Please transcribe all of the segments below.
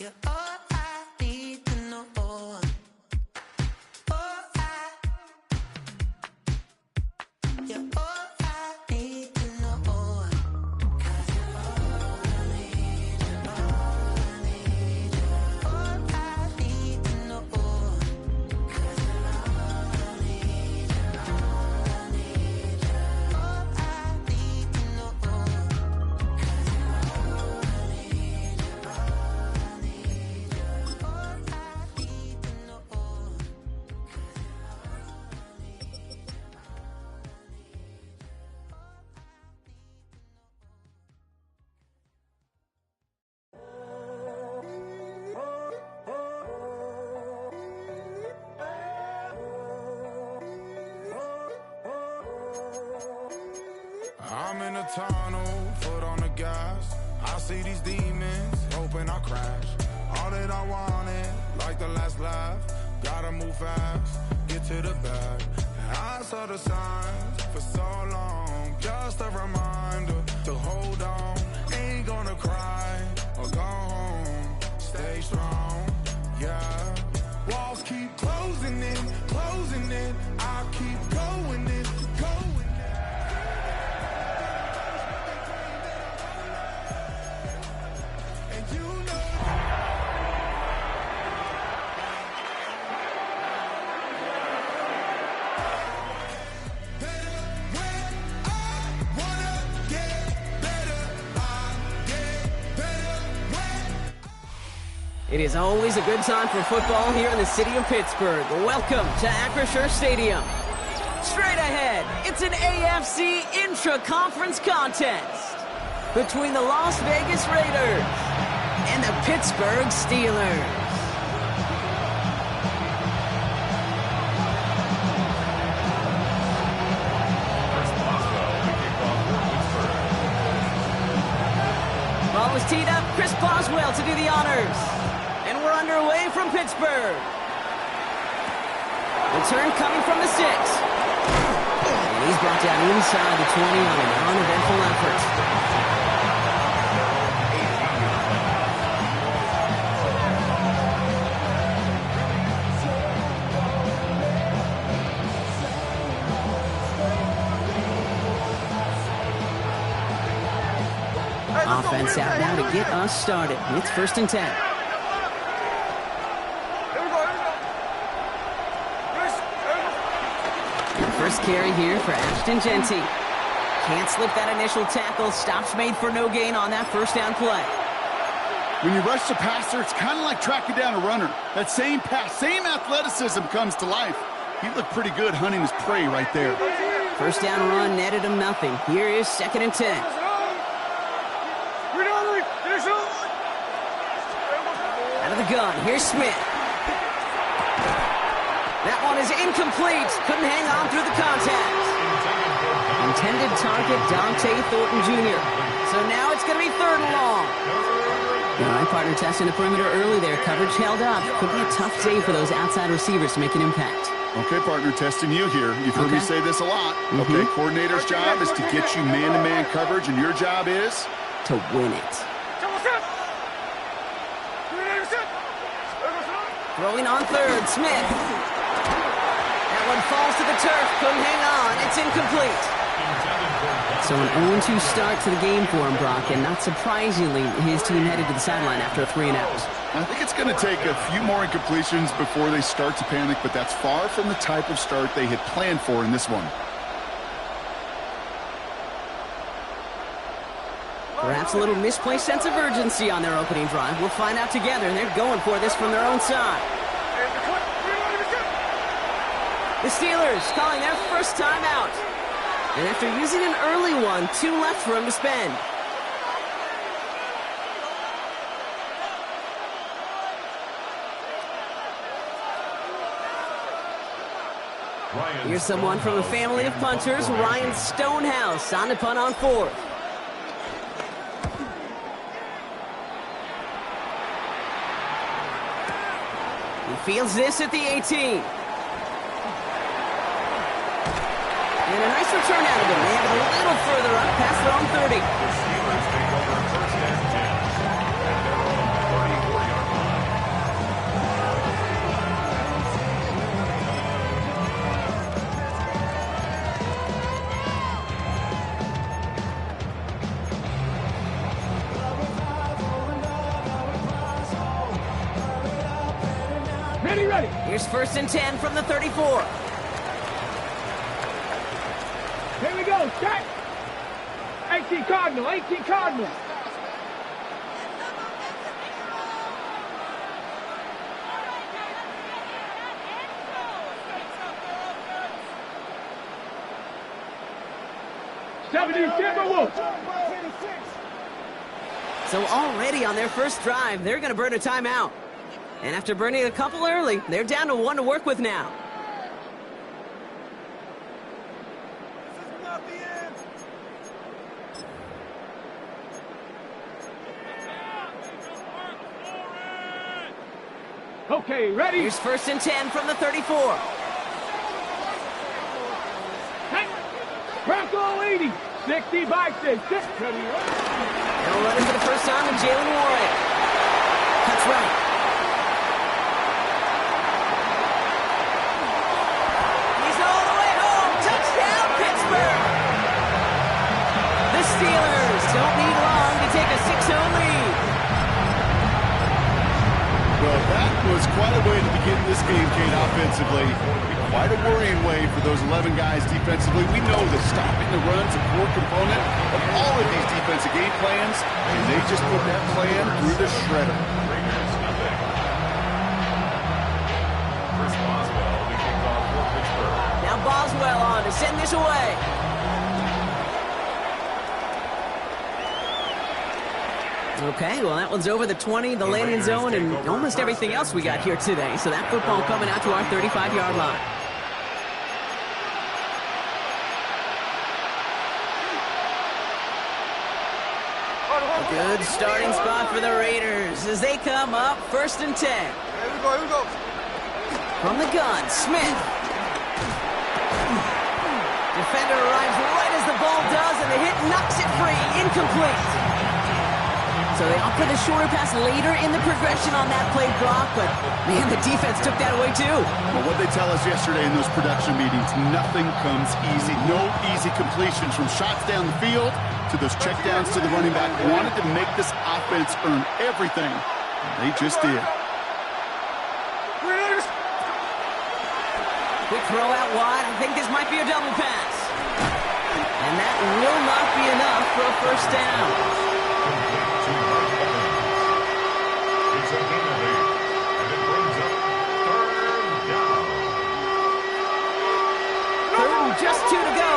You're all I need to know. You're all I need to know. 'Cause you're all I need, you're all I need, you're all I need to know. 'Cause you're all I need, you're all I need, you're all I need to know. 'Cause you're all I need, you're all I need, you're all I need to know. 'Cause you're all I need, you're all I need, you're all I need, you're all I need. I'm in a tunnel, foot on the gas. I see these demons, hoping I crash. All that I wanted, like the last laugh. Gotta move fast, get to the bag. I saw the signs for so long, just a reminder to hold on. Ain't gonna cry or go home, stay strong, yeah. Walls keep closing in, I keep going in, going in. And you know better when I wanna get better, I get better when It is always a good time for football here in the city of Pittsburgh. Welcome to Acrisure Stadium. Straight ahead, it's an AFC intra-conference contest between the Las Vegas Raiders and the Pittsburgh Steelers. Ball is teed up, Chris Boswell to do the honors. And we're underway from Pittsburgh. Return coming from the 6. And he's brought down inside the 20 on an uneventful effort. Offense out now to get us started. It's 1st and 10. First carry here for Ashton Genty. Can't slip that initial tackle. Stops made for no gain on that first down play. When you rush the passer, it's kind of like tracking down a runner. That same pass, same athleticism comes to life. He looked pretty good hunting his prey right there. First down run netted him nothing. Here is 2nd and 10. Out of the gun, here's Smith. That one is incomplete. Couldn't hang on through the contact. Intended target, Dante Thornton Jr. So now it's going to be 3rd and long. All right, partner, testing the perimeter early there. Coverage held up. Could be a tough day for those outside receivers to make an impact. Okay, partner, testing you here. You've heard me say this a lot. Okay, coordinator's job is to get you man-to-man coverage, and your job is? To win it. Throwing on 3rd, Smith. That one falls to the turf. Couldn't hang on. It's incomplete. So an 0-2 start to the game for him, Brock, and not surprisingly, his team headed to the sideline after a 3-and-out. I think it's going to take a few more incompletions before they start to panic, but that's far from the type of start they had planned for in this one. Perhaps a little misplaced sense of urgency on their opening drive. We'll find out together, and they're going for this from their own side. The Steelers calling their first time out. And after using an early one, 2 left for him to spend. Here's someone from a family of punters, Ryan Stonehouse, on to punt on 4th. He fields this at the 18. And a nice return out of him. They have it a little further up past their own 30. The Steelers take over 1st and 10 at their own 34-yard line. Here's 1st and 10 from the 34. Here we go, set! 18 Cardinal, 18 Cardinal. So already on their first drive, they're going to burn a timeout. And after burning a couple early, they're down to 1 to work with now. Okay, ready? Here's 1st and 10 from the 34. Bronco 80, 60 by 6. They'll run it for the first time with Jalen Warren. Cuts right. He's all the way home. Touchdown, Pittsburgh. The Steelers don't need long to take a 6-0 lead. Well, that was quite a way to begin this game, Kate, offensively. Quite a worrying way for those 11 guys defensively. We know that stopping the run's a core component of all of these defensive game plans, and they just put that plan through the shredder. Now Boswell on to send this away. Okay, well, that one's over the 20, the landing zone, and almost everything else we got here today. So that football coming out to our 35-yard line. A good starting spot for the Raiders as they come up 1st and 10. Here we go. From the gun, Smith. Defender arrives right as the ball does, and the hit knocks it free. Incomplete. So they opt for the shorter pass later in the progression on that play, Brock, but man, the defense took that away too. Well, what they tell us yesterday in those production meetings, nothing comes easy. No easy completions from shots down the field to those checkdowns to the running back. Wanted to make this offense earn everything. They just did. Quick throw out wide. I think this might be a double pass. And that will not be enough for a first down. Just 2 to go.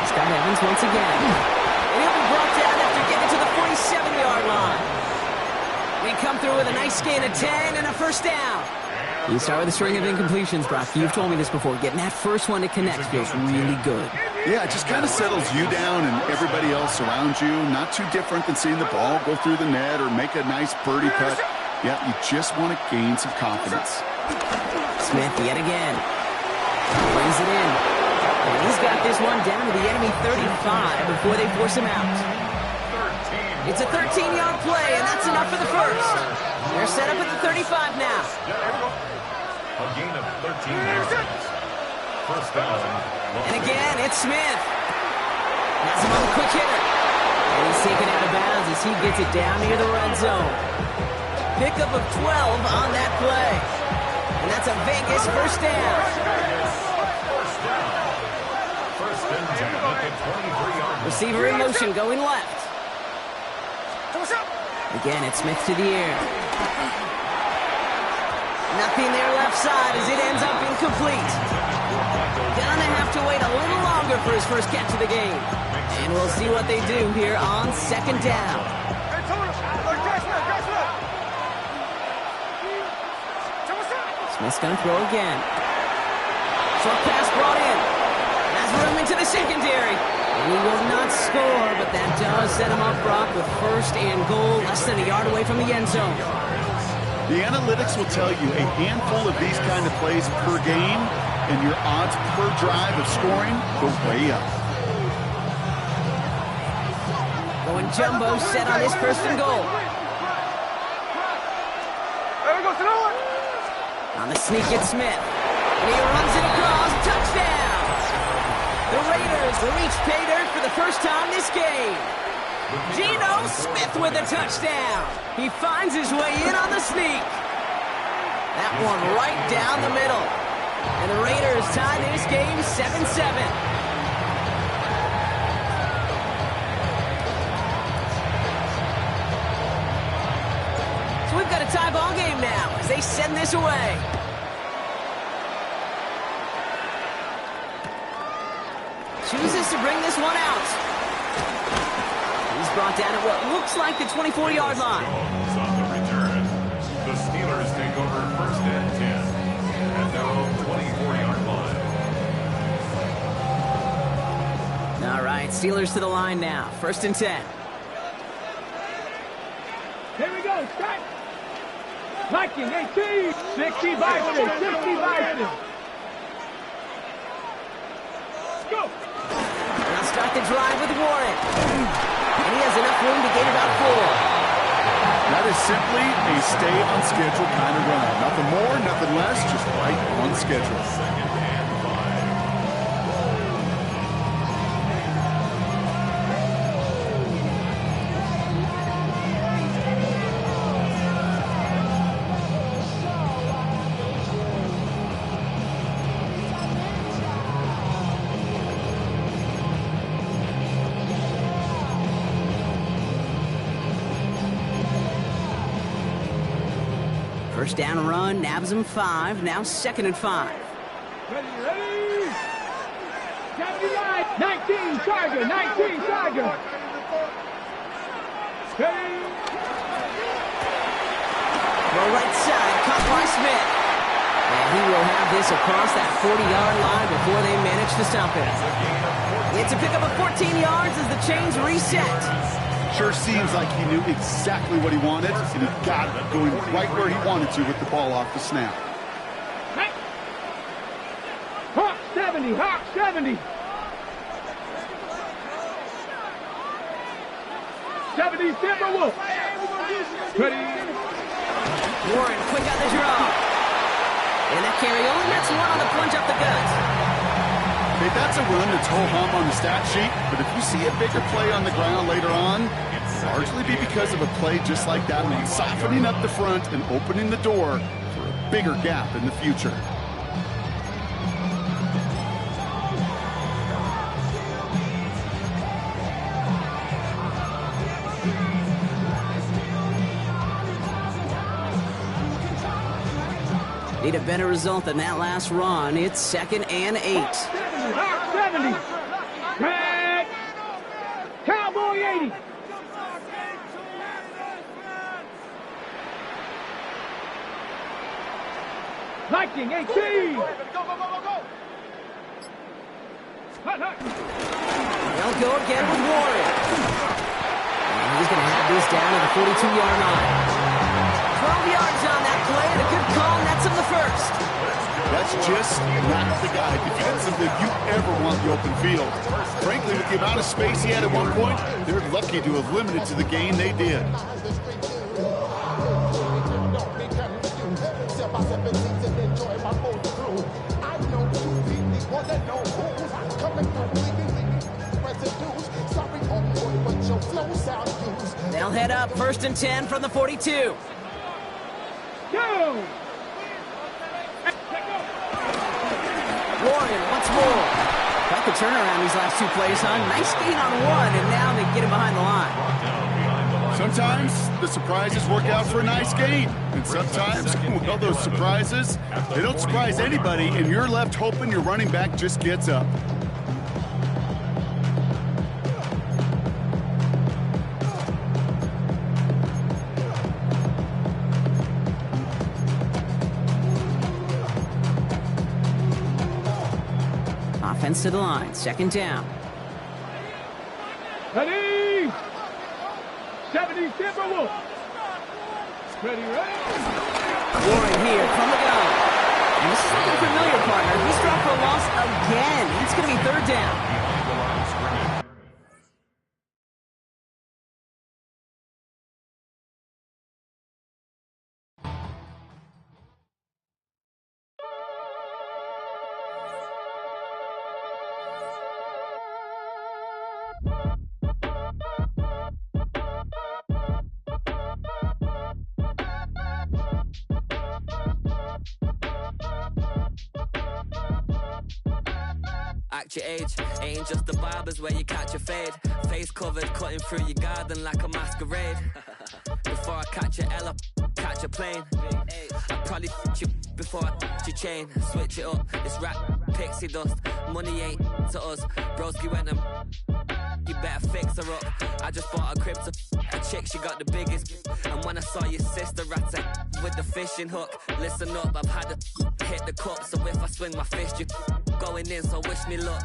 Scott Evans once again. And he'll be brought down after getting to the 47-yard line. We come through with a nice gain of 10 and a first down. You start with a string of incompletions, Brock. You've told me this before. Getting that first one to connect feels really good. Yeah, it just kind of settles you down and everybody else around you. Not too different than seeing the ball go through the net or make a nice birdie putt. Yeah, you just want to gain some confidence. Smith yet again. Brings it in. And he's got this one down to the enemy 35 before they force him out. It's a 13-yard play, and that's enough for the first. They're set up at the 35 now. A gain of 13 yards. First down. And again, it's Smith. That's him on the quick hitter. And he's taken out of bounds as he gets it down near the red zone. Pickup of 12 on that play. And that's a Vegas first down. First and 10 at the 23-yard. Receiver in motion going left. Again, it's Smith to the air. Nothing there left side as it ends up incomplete. Gonna have to wait a little longer for his first catch of the game. And we'll see what they do here on 2nd down. Smith's gonna throw again. Short pass brought in. Has room into the secondary. And he will not score, but that does set him up, Brock, with 1st and goal, less than a yard away from the end zone. The analytics will tell you a handful of these kind of plays per game, and your odds per drive of scoring go way up. Going jumbo set on his 1st and goal. On the sneak, it's Smith. And he runs it across. Touchdown! The Raiders reach pay dirt for the first time this game. Geno Smith with a touchdown. He finds his way in on the sneak. That one right down the middle. And the Raiders tie this game 7-7. So we've got a tie ball game now as they send this away. Chooses to bring this one out. He's brought down at what looks like the 24-yard line. On the return, the Steelers take over first and 10 at their own 24-yard line. All right, Steelers to the line now. First and 10. Here we go, start. Viking, 18, 60 Vikings, 60 Vikings. Go. They'll start the drive with Warren. And he has enough room to gain about 4. That is simply a stay on schedule kind of run. Nothing more, nothing less, just right on schedule. Second and 5. First down run, nabs him 5. Now second and 5. Ready, ready. 79, 19, Charger, 19, Charger. Ready. Well, right side, caught by Smith. And he will have this across that 40-yard line before they manage to stop it. It's a pickup of 14 yards as the chains reset. Sure seems like he knew exactly what he wanted, and he got it going right where he wanted to with the ball off the snap. Hey. Hawk 70, Hawk 70. 70 Timberwolf. Ready. Warren quick on the draw. And that carry only nets one on the plunge up the gut. Okay, that's a run that's ho-hum on the stat sheet, but if you see a bigger play on the ground later on, largely be because of a play just like that one, softening up the front and opening the door for a bigger gap in the future. Need a better result than that last run. It's second and 8. Hawk 70. Red. Cowboy 80. Viking 18. They'll go again with Warren. And he's going to have this down to the 42-yard line. 12 yards on that play, and a good call nets him the first. That's just not the guy defensively you ever want the open field. Frankly, with the amount of space he had at one point, they're lucky to have limited to the gain they did. They'll head up first and 10 from the 42. Go. Warren once more. Got the turnaround these last 2 plays, huh? Nice gain on 1, and now they get him behind the line. Sometimes the surprises work out for a nice gain. And sometimes, well, those surprises, they don't surprise anybody, and you're left hoping your running back just gets up. Offense to the line, second down. Ready. 70 Timberwolf. Ready, ready. Warren here from the gun. And this is looking familiar, partner. He's dropped for a loss again. It's going to be third down. fact your age. Ain't just the barbers where you catch a fade. Face covered, cutting through your garden like a masquerade. Before I catch a L up, catch a plane. I probably you before I your chain. Switch it up, it's rap, pixie dust. Money ain't to us. Broski went and you better fix her up. I just bought a crib to a chick, she got the biggest. And when I saw your sister rat with the fishing hook, listen up, I've had to hit the cup. So if I swing my fist, you going in, so wish me luck.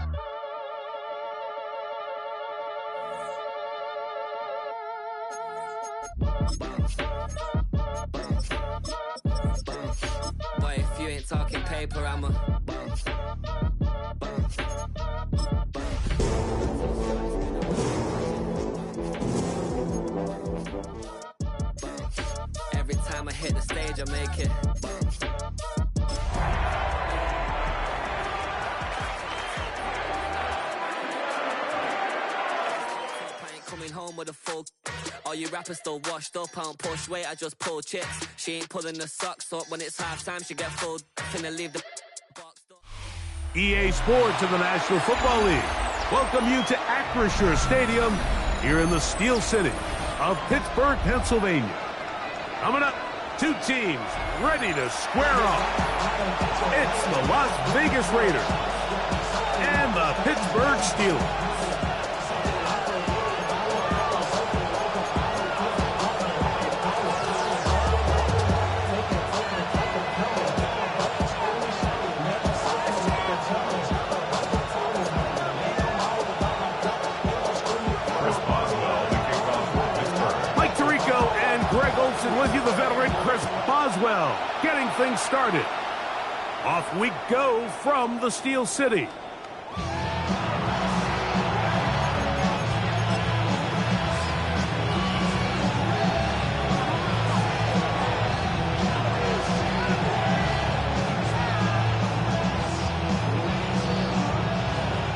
Boy, if you ain't talking paper, I'm a every time I hit the stage, I make it. I ain't coming home with a full. All you rappers still washed up, I don't push weight, I just pull chips. She ain't pulling the socks up when it's halftime, she get full. Finna leave the box up. EA Sports of the National Football League welcome you to Acrisure Stadium here in the Steel City of Pittsburgh, Pennsylvania. Coming up, two teams ready to square off. It's the Las Vegas Raiders and the Pittsburgh Steelers. With you, the veteran Chris Boswell, getting things started. Off we go from the Steel City.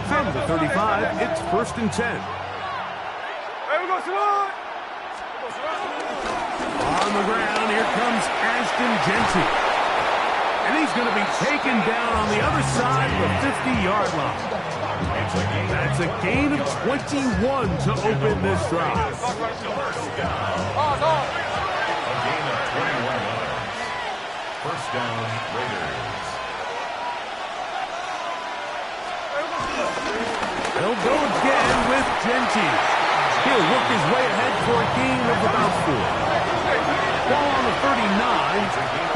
From the 35, it's 1st and 10. Hey, we go, Simone! On the ground, here comes Ashton Genty. And he's going to be taken down on the other side of the 50-yard line. That's a gain of 21 to open this drive. A gain of 21. First down, Raiders. He'll go again with Genty. He'll work his way ahead for a gain of about 4. Ball on the 39.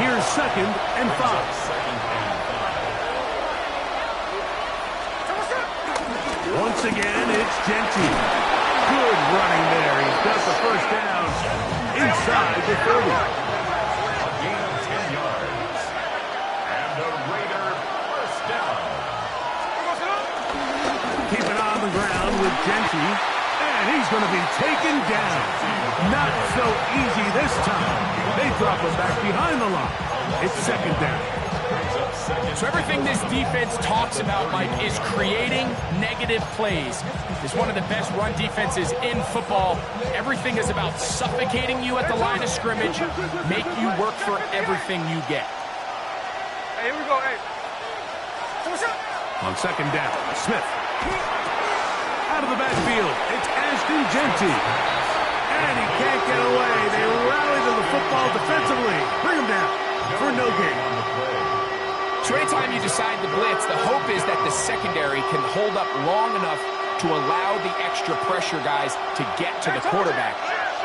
Here's 2nd and 5. Once again, it's Genty. Good running there. He's got the first down inside the 30. A gain of 10 yards. And a Raider first down. Keep it on the ground with Genty. And he's going to be taken down. Not so easy this time. They drop him back behind the line. It's 2nd down. So everything this defense talks about, Mike, is creating negative plays. It's one of the best run defenses in football. Everything is about suffocating you at the line of scrimmage, make you work for everything you get. Hey, here we go, hey. On 2nd down, Smith. Out of the backfield, it's Ashton Genty. And he can't get away. They rally to the football defensively. Bring him down for no gain. So anytime you decide to blitz, the hope is that the secondary can hold up long enough to allow the extra pressure guys to get to the quarterback.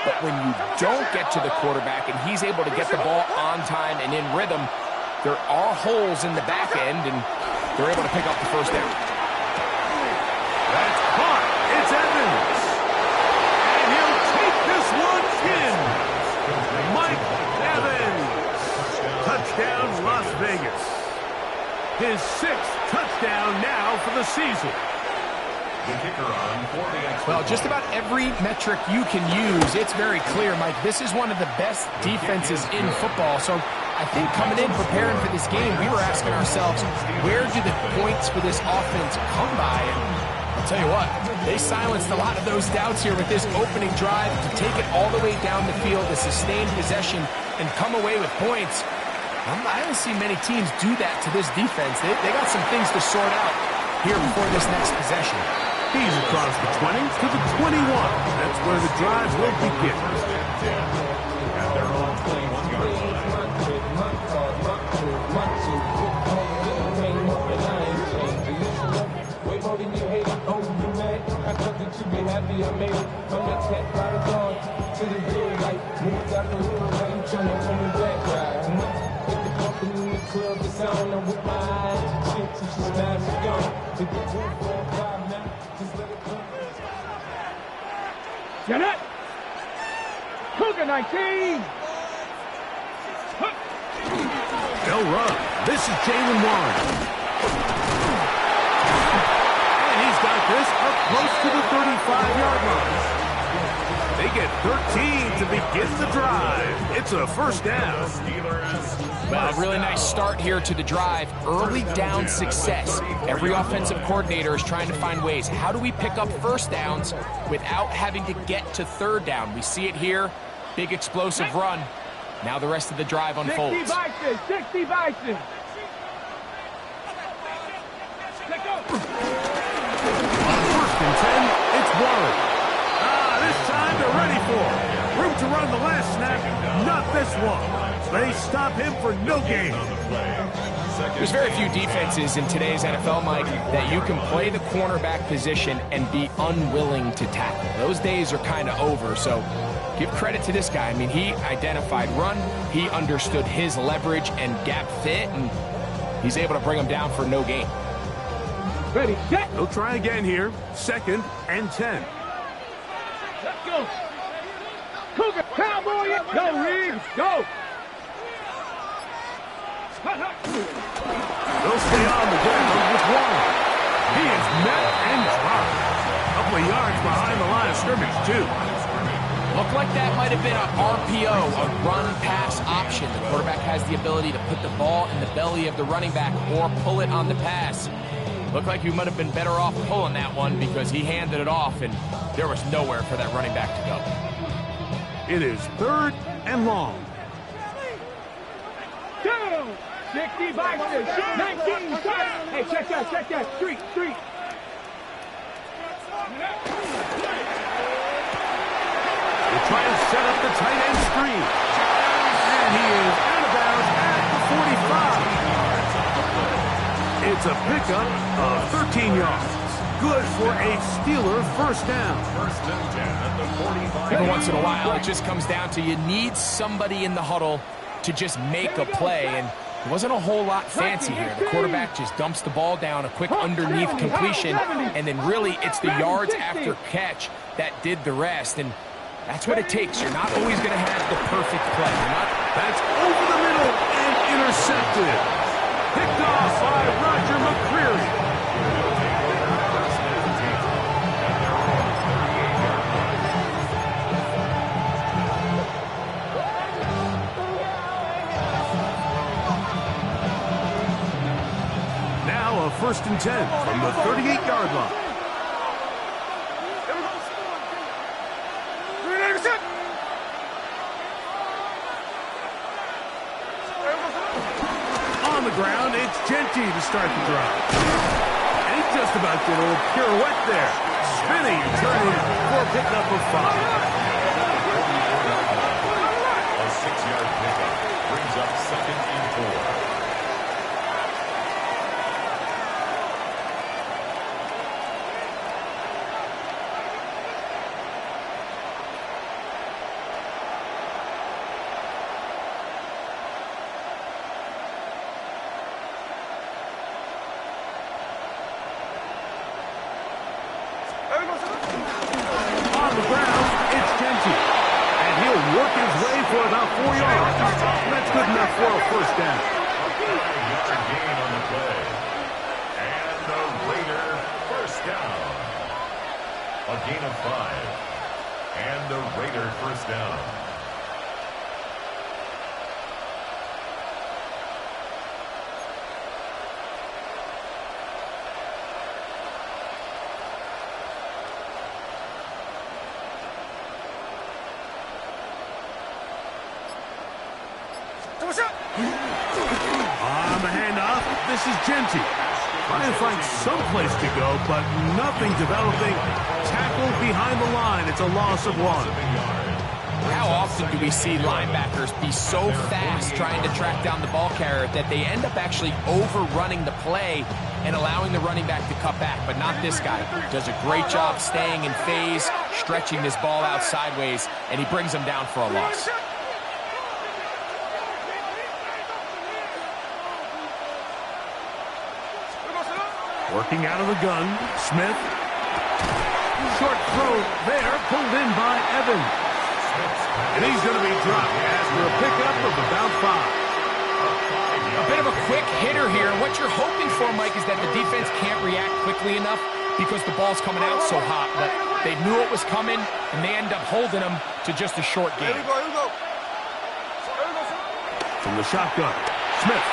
But when you don't get to the quarterback and he's able to get the ball on time and in rhythm, there are holes in the back end, and they're able to pick up the first down. That's caught. It's Evans. And he'll take this one in. Mike Evans. Touchdown, Las Vegas. His 6th touchdown now for the season. The kicker on for the extra. Well, just about every metric you can use, it's very clear, Mike. This is one of the best defenses in football. So I think coming in, preparing for this game, we were asking ourselves, where do the points for this offense come by? And I'll tell you what, they silenced a lot of those doubts here with this opening drive to take it all the way down the field, a sustained possession, and come away with points. I haven't seen many teams do that to this defense. They got some things to sort out. here before this next possession. He's across the 20 to the 21. That's where the drive will begin. At their own 21-yard line. Get it! Cougar 19! They'll run. This is Jalen Warren. And he's got this up close to the 35-yard line. They get 13 to begin the drive. It's a first down. Well, a really nice start here to the drive. Early down success. Every offensive coordinator is trying to find ways. How do we pick up first downs without having to get to third down? We see it here. Big explosive run. Now the rest of the drive unfolds. 60 Bison! 60 Bison! Let's go! On first and 10, it's Warren. This time they're ready for it. Room to run the last snap, not this one. They stop him for no gain. There's very few defenses in today's NFL, Mike, that you can play the cornerback position and be unwilling to tackle. Those days are kind of over, so give credit to this guy. I mean, he identified run, he understood his leverage and gap fit, and he's able to bring him down for no gain. Ready, set! They'll try again here. 2nd and 10. Let's go! Cougar, cowboy it! Go, Reeves, go! They'll stay on the ground with Warren. He is met and dropped. A couple of yards behind the line of scrimmage, too. Looked like that might have been an RPO, a run-pass option. The quarterback has the ability to put the ball in the belly of the running back or pull it on the pass. Looked like he might have been better off pulling that one because he handed it off, and there was nowhere for that running back to go. It is 3rd and long. 60 Bison! 19 start! Hey, check that, street! They try and set up the tight end screen. And he is out of bounds at the 45. It's a pickup of 13 yards. Good for a Steeler first down. First and 10 at the 45. Every once in a while, it just comes down to you need somebody in the huddle to just make a play, and it wasn't a whole lot fancy here. The quarterback just dumps the ball down, a quick underneath completion, and then really it's the yards after catch that did the rest, and that's what it takes. You're not always going to have the perfect play. That's over the middle and intercepted. Picked off by Roger McCreary. Now a 1st and 10 from the 38-yard line. On the ground, it's Genty to start the drive. And he just about did a little pirouette there. Spinning and turning for a pickup of 5. A 6-yard pickup brings up 2nd and 4. On the ground, it's Genty. And he'll work his way for about 4 yards. That's good enough for a first down. Another gain on the play. And the Raider first down. A gain of 5. And the Raider first down. On the handoff, this is Genty. Trying to find some place to go, but nothing developing. Tackled behind the line. It's a loss of 1. How often do we see linebackers be so fast trying to track down the ball carrier that they end up actually overrunning the play and allowing the running back to cut back? But not this guy. Does a great job staying in phase, stretching this ball out sideways, and he brings him down for a loss. Working out of the gun, Smith. Short throw there, pulled in by Evans. And he's going to be dropped after a pickup of about 5. A bit of a quick hitter here. What you're hoping for, Mike, is that the defense can't react quickly enough because the ball's coming out so hot. But they knew it was coming, and they end up holding them to just a short game. From the shotgun, Smith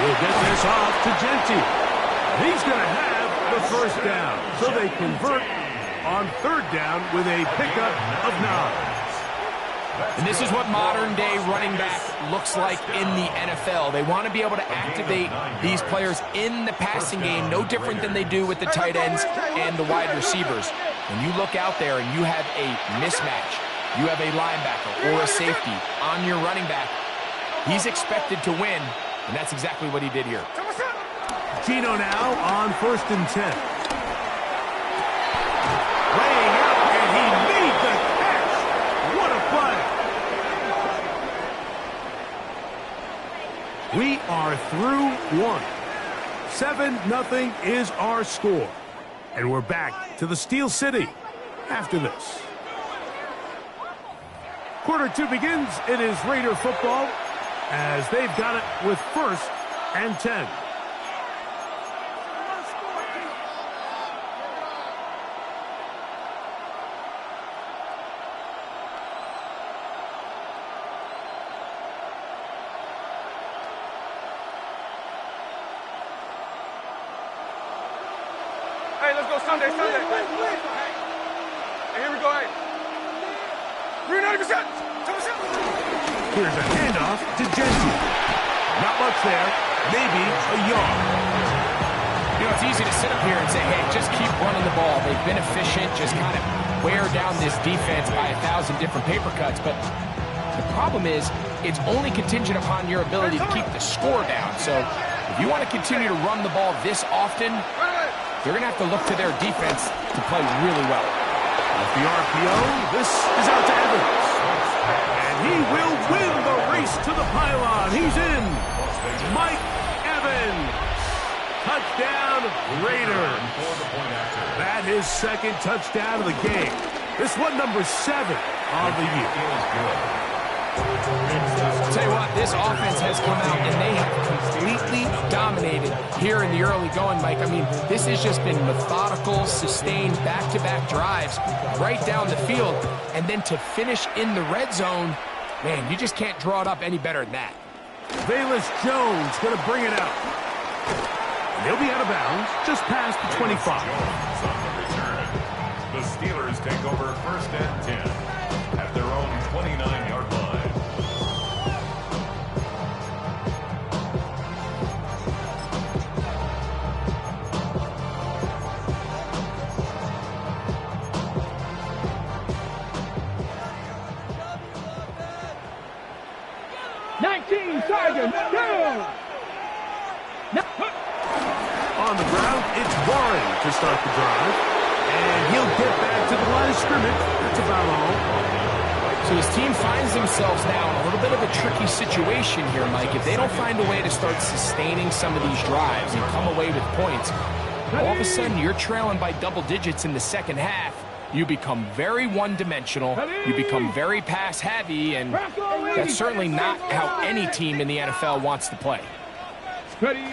will get this off to Genty. He's going to have the first down. So they convert on 3rd down with a pickup of 9. And this is what modern-day running back looks like in the NFL. They want to be able to activate these players in the passing game, no different than they do with the tight ends and the wide receivers. When you look out there and you have a mismatch, you have a linebacker or a safety on your running back, he's expected to win, and that's exactly what he did here. Gino now on 1st and 10. Laying out, and he made the catch. What a play. We are through 1. 7-0 is our score. And we're back to the Steel City after this. Quarter 2 begins. It is Raider football as they've got it with 1st and 10. Hey, let's go Sunday. Hey, here we go, hey. 390%. Here's a handoff to Genty. Not much there. Maybe a yard. You know, it's easy to sit up here and say, hey, just keep running the ball. They've been efficient, just kind of wear down this defense by 1,000 different paper cuts. But the problem is, it's only contingent upon your ability to keep the score down. So if you want to continue to run the ball this often, you're going to have to look to their defense to play really well. With the RPO, this is out to Evans. And he will win the race to the pylon. He's in. Mike Evans. Touchdown, Raiders. That is 2nd touchdown of the game. This one number 7 of the year. I'll tell you what, this offense has come out and they have completely dominated here in the early going, Mike. I mean, this has just been methodical, sustained, back-to-back drives right down the field. And then to finish in the red zone, man, you just can't draw it up any better than that. Bayless Jones going to bring it out. And he'll be out of bounds just past the 25. The Steelers take over 1st and 10 at their own 29-yard line. Sergeant, down! On the ground, it's Warren to start the drive. And he'll get back to the line of scrimmage. That's about all. So his team finds themselves now in a little bit of a tricky situation here, Mike. If they don't find a way to start sustaining some of these drives and come away with points, all of a sudden you're trailing by double digits in the second half. You become very one-dimensional, you become very pass-heavy, and that's certainly not how any team in the NFL wants to play. Ready?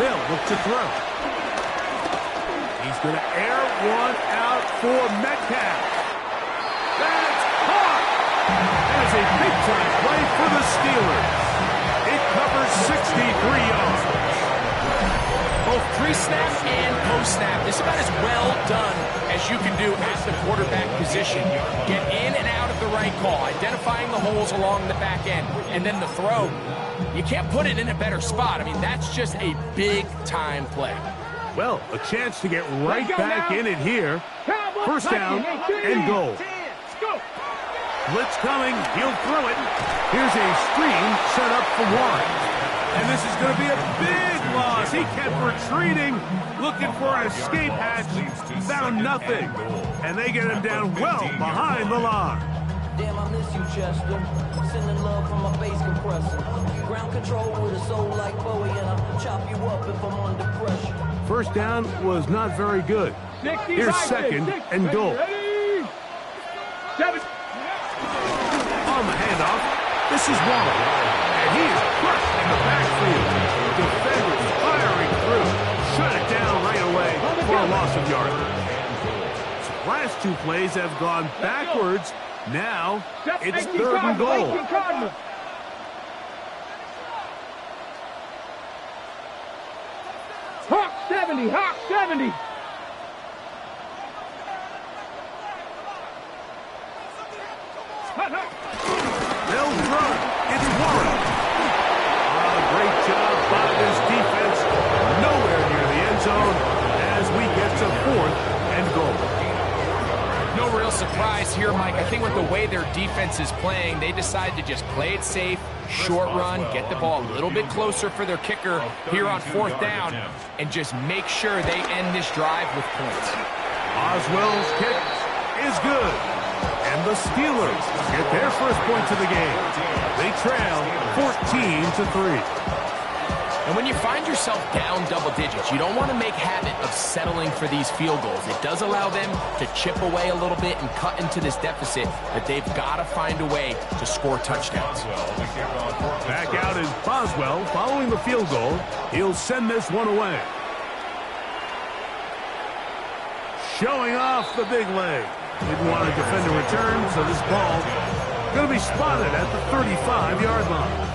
They'll look to throw. He's going to air one out for Metcalf. That's caught! That is a big-time play for the Steelers. It covers 63 yards. Both pre-snap and post-snap. This is about as well done as you can do at the quarterback position. Get in and out of the right call, identifying the holes along the back end, and then the throw. You can't put it in a better spot. I mean, that's just a big-time play. Well, a chance to get right back in it here. First down and goal. Blitz coming. He'll throw it. Here's a screen set up for Warren. And this is going to be a big loss. He kept retreating, looking for an escape hatch. Found nothing. And they get him down well behind the line. Damn, I miss you, Chester. Sending love from my bass compressor. Ground control with a soul like Bowie, and I'll chop you up if I'm under pressure. First down was not very good. Here's second and goal. On the handoff, this is Waller. And he is crushed in the backfield. Defenders firing through. Shut it down right away for a loss of yardage. Last two plays have gone backwards. Now it's third and goal. Hawk 70, Hawk 70. They'll throw it. It's Warren. Great job by this defense. Nowhere near the end zone as we get to fourth and goal. No real surprise here, Mike. I think with the way their defense is playing, they decide to just play it safe, short run, get the ball a little bit closer for their kicker here on fourth down, and just make sure they end this drive with points. Oswell's kick is good. And the Steelers get their first points of the game. They trail 14-3. And when you find yourself down double digits, you don't want to make habit of settling for these field goals. It does allow them to chip away a little bit and cut into this deficit, but they've got to find a way to score touchdowns. Back out is Boswell following the field goal. He'll send this one away. Showing off the big leg. Didn't want to defend a return, so this ball going to be spotted at the 35-yard line.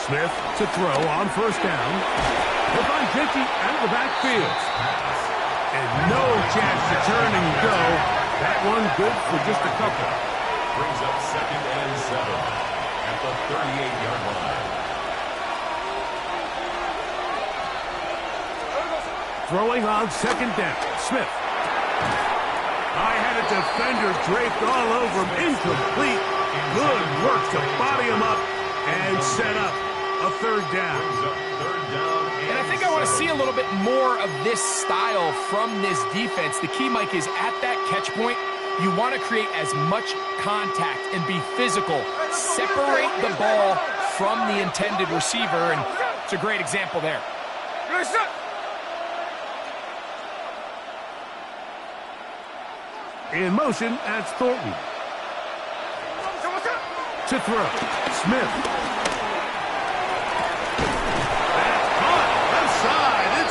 Smith to throw on first down. They'll find Jenke out of the backfield. And no chance to turn and go. That one good for just a couple. Brings up second and 7 at the 38-yard line. Throwing on second down. Smith. I had a defender draped all over him. Incomplete. Good work to body him up and set up a third down. And I think I want to see a little bit more of this style from this defense. The key, Mike, is at that catch point, you want to create as much contact and be physical. Separate the ball from the intended receiver, and it's a great example there. In motion, that's Thornton. To throw, Smith.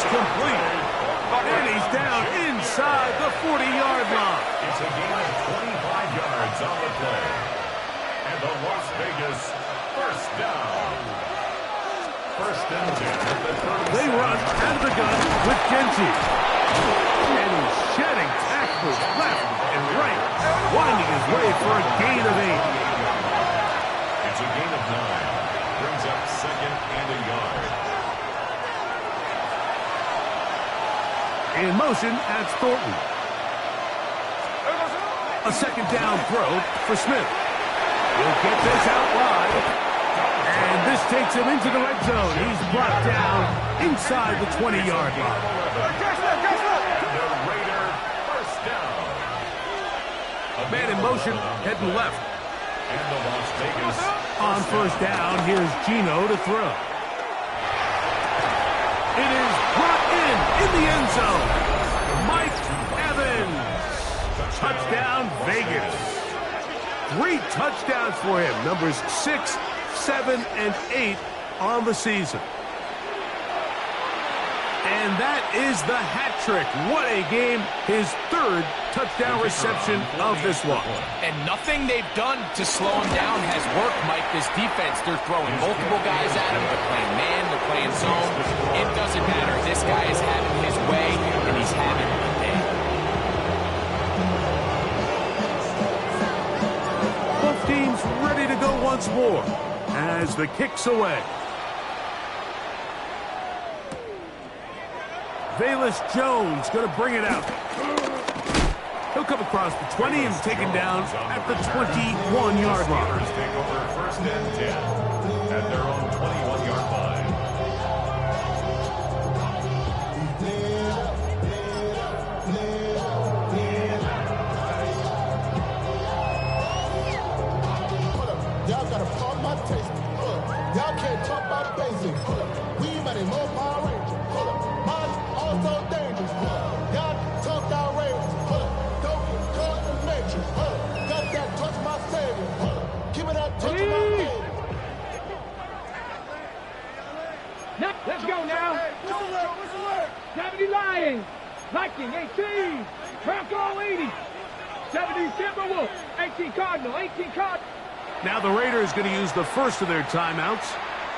Complete. And he's down inside the 40-yard line. It's a gain of 25 yards on the play. And the Las Vegas first down. First and 10 at the 30. They run out of the gun with Genji. And he's shedding tackles left and right, winding his way for a gain of 8. It's a gain of 9. Brings up second and a yard. In motion, that's Thornton. A second down throw for Smith. He'll get this out wide. And this takes him into the red zone. He's brought down inside the 20-yard line. And the Raider first down. A man in motion, heading left. And the Las Vegas on first down, here's Gino to throw. It is brought in the end zone. Mike Evans. Touchdown, Vegas. 3 touchdowns for him. Numbers 6, 7, and 8 on the season. And that is the hat trick. What a game. His third touchdown reception of this one. And nothing they've done to slow him down has worked, Mike. This defense, they're throwing multiple guys at him. They're playing man, they're playing zone. It doesn't matter. This guy is having his way, and he's having a day. Both teams ready to go once more as the kick's away. Velus Jones going to bring it out. He'll come across the 20 and taken down at the 21-yard line. Take over first and 10 at their own 21-yard line. Y'all gotta pump my taste. Y'all can't talk about basics. We made more Power Rangers. Mine also dangerous. Y'all talk outrageous. Don't get caught in the matrix. Got that touch my savior. Give me that touch my baby. Now, let's go now. 70 Lions. Viking 18. Bronco 80. 70 Timberwolves. 18 Cardinal. 18 Cardinal. Now the Raiders going to use the first of their timeouts,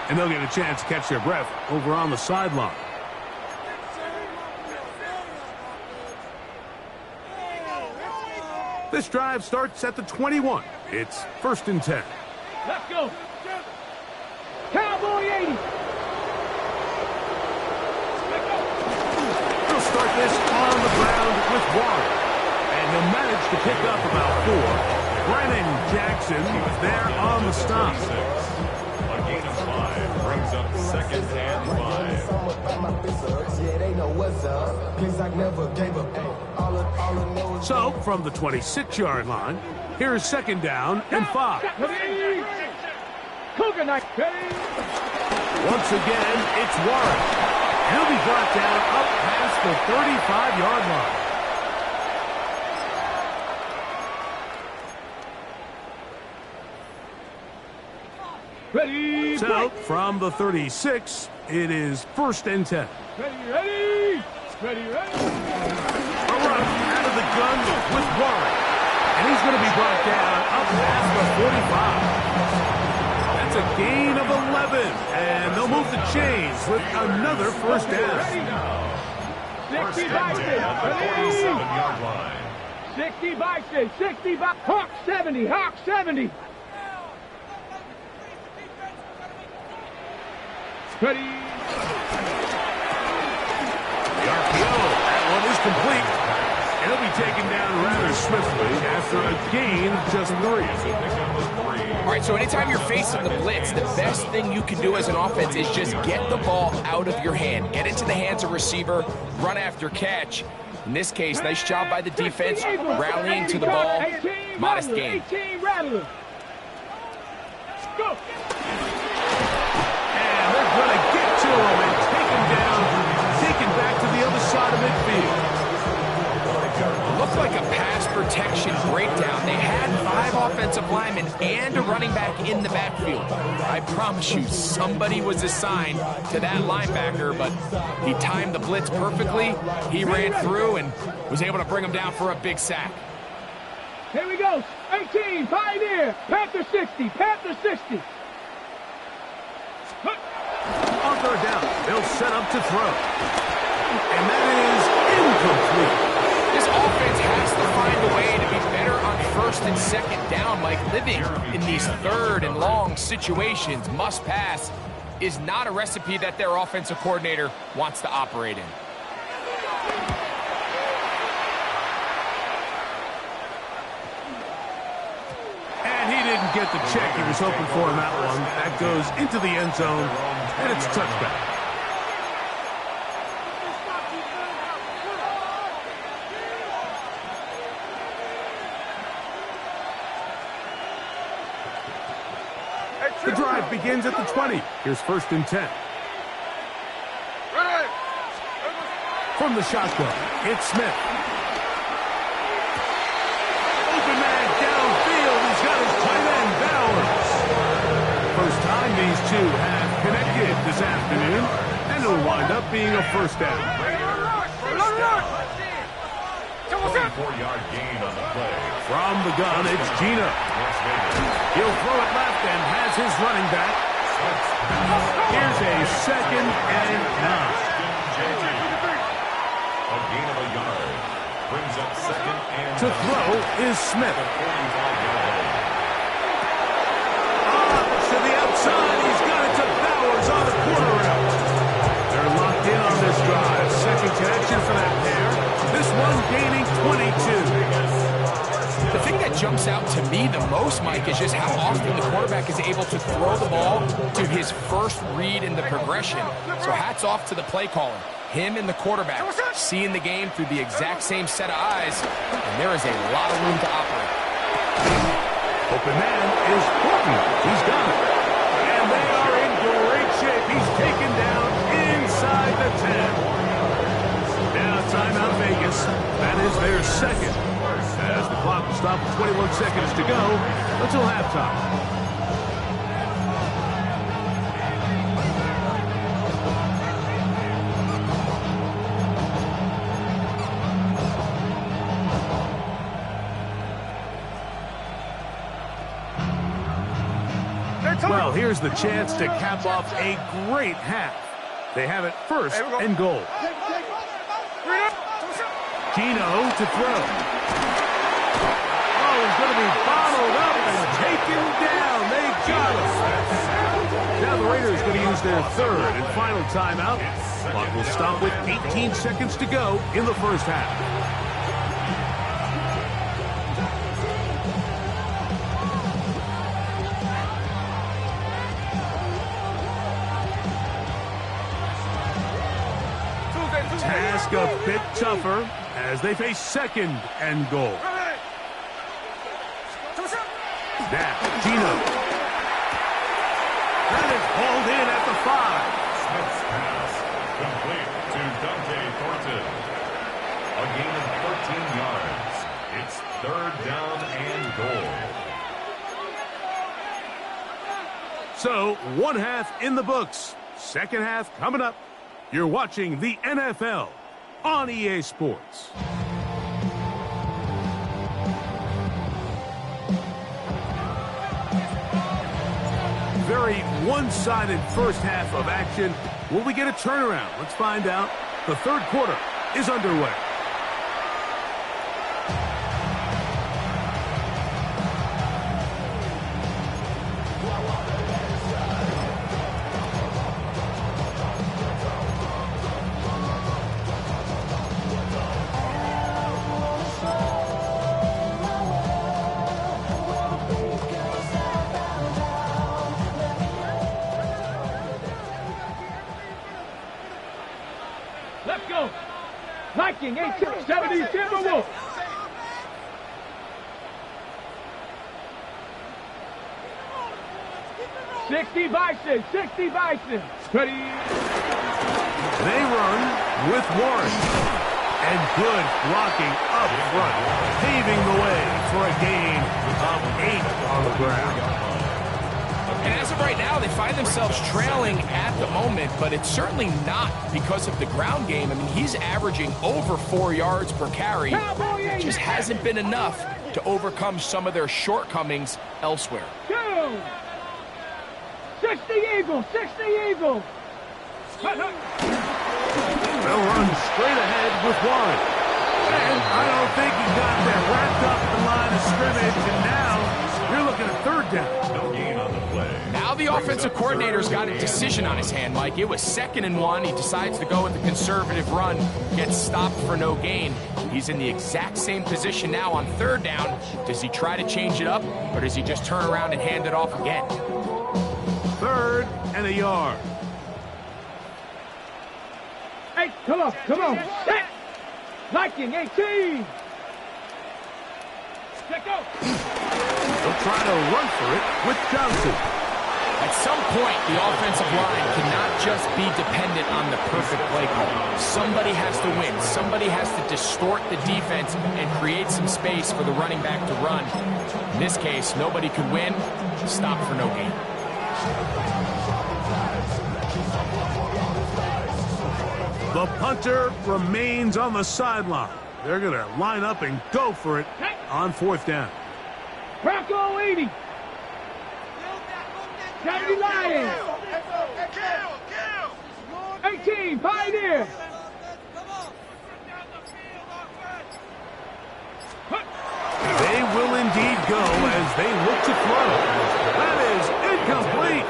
and they'll get a chance to catch their breath over on the sideline. This drive starts at the 21. It's first and 10. Let's go. Cowboy 80. He'll start this on the ground with Warren, and he'll manage to pick up about 4. Brennan Jackson there on the stop. A gain of 5 brings up second and 5. So, from the 26-yard line, here's second down and 5. Cougar night. Once again, it's Warren. He'll be brought down up past the 35-yard line. Ready, So, from the 36, it is first and 10. ready. A run out of the gun with Warren. And he's going to be brought down up past the 45. That's a gain of 11. And they'll move the chains with another first down. 60 by 47-yard line. 60 by 60 by Hawk 70. Hawk 70. Ready. The RPO, that one is complete. It'll be taken down rather swiftly after a gain of just 3. All right, so anytime you're facing the blitz, the best thing you can do as an offense is just get the ball out of your hand. Get it to the hands of receiver, run after catch. In this case, nice job by the defense, rallying to the ball. Modest gain. 18 Rattler. Go. They're going to get to him and take him down, taken back to the other side of midfield. It looked like a pass protection breakdown. They had 5 offensive linemen and a running back in the backfield. I promise you, somebody was assigned to that linebacker, but he timed the blitz perfectly. He ran through and was able to bring him down for a big sack. Here we go. 18, Pioneer. Panther 60. Panther 60. On third down, they'll set up to throw. And that is incomplete. This offense has to find a way to be better on first and second down. Like living in these third and long situations, must pass is not a recipe that their offensive coordinator wants to operate in. And he didn't get the check he was hoping for in that one. That goes into the end zone, and it's a touchback. The drive begins at the 20. Here's first and 10. From the shotgun, it's Smith. Open man downfield. He's got his tight end, Bowers. First time these two have connected this afternoon. And and it'll wind up being a first down. 44-yard gain on the play. From the gun, it's Gino. He'll throw it left and has his running back. Here's a 2nd and 9. A gain of a yard. Brings up 2nd and 9. To throw is Smith. To the outside, he's got it to Bowers on the quarter route. They're locked in on this drive. Second connection for that pair. This one gaining 22. The thing that jumps out to me the most, Mike, is just how often the quarterback is able to throw the ball to his first read in the progression. So hats off to the play caller. Him and the quarterback seeing the game through the exact same set of eyes, and there is a lot of room to operate. Open man is Horton. He's got it. And they are in great shape. He's taken down inside the 10. Now timeout Vegas. That is their 2nd. As the clock will stop with 21 seconds to go until halftime. Well, here's the chance to cap off a great half. They have it 1st and goal. Gino to throw. Oh, he's going to be bottled up and taken down. They got him. Now the Raiders going to use their 3rd and final timeout. Clock will stop with 18 seconds to go in the first half. Task a bit tougher as they face 2nd and goal. Now, Gino. That is hauled in at the 5. Smith's pass complete to Dante Thornton. A gain of 13 yards. It's 3rd down and goal. So, 1 half in the books. 2nd half coming up. You're watching the NFL on EA Sports. Very one-sided first half of action. Will we get a turnaround? Let's find out. The 3rd quarter is underway. Let's go. Viking 1870 Timberwolves. $60 Bison, Ready. They run with Warren. And good blocking up front, paving the way for a gain of 8 on the ground. And as of right now, they find themselves trailing at the moment, but it's certainly not because of the ground game. I mean, he's averaging over 4 yards per carry. It just hasn't been enough to overcome some of their shortcomings elsewhere. 60 Eagles, 60 Eagles. They'll run straight ahead with Warren. And I don't think he got that wrapped up the line of scrimmage, and now you're looking at 3rd down. No gain on the play. Now the offensive coordinator's got a decision on his hand, Mike. It was 2nd and 1. He decides to go with the conservative run, gets stopped for no gain. He's in the exact same position now on 3rd down. Does he try to change it up, or does he just turn around and hand it off again? 3rd and a yard. Hey, come on. Set. Viking 18. Let go. They'll try to run for it with Johnson. At some point, the offensive line cannot just be dependent on the perfect play call. Somebody has to win. Somebody has to distort the defense and create some space for the running back to run. In this case, nobody could win. Stop for no gain. The punter remains on the sideline. They're going to line up and go for it on 4th down. Bronco 80. County Lions. 18, Pioneer. They will indeed go as they look to throw. That is incomplete.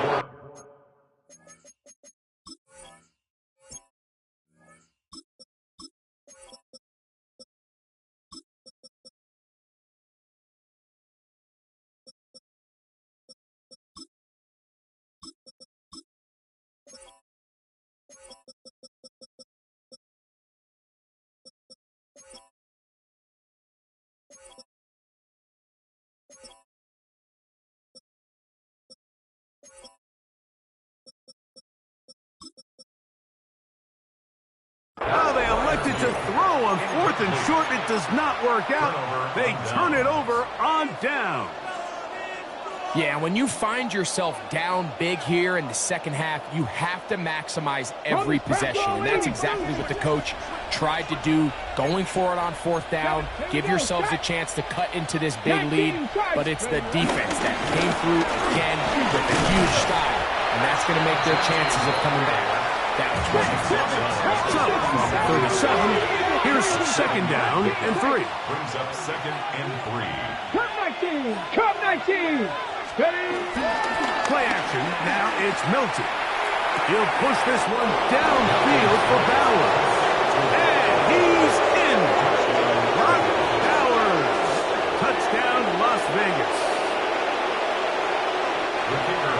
Now they elected to throw on 4th and short. It does not work out. They turn it over on down. Yeah, when you find yourself down big here in the second half, you have to maximize every possession. And that's exactly what the coach tried to do, going for it on 4th down. Give yourselves a chance to cut into this big lead. But it's the defense that came through again with a huge style. And that's going to make their chances of coming back that much more difficult. So, from 37, here's 2nd down and 3. Brings up 2nd and 3. Come 19. Come 19. Play action. Now it's Milton. He'll push this one downfield for Bowers. And he's in. Brock Bowers. Touchdown, Las Vegas.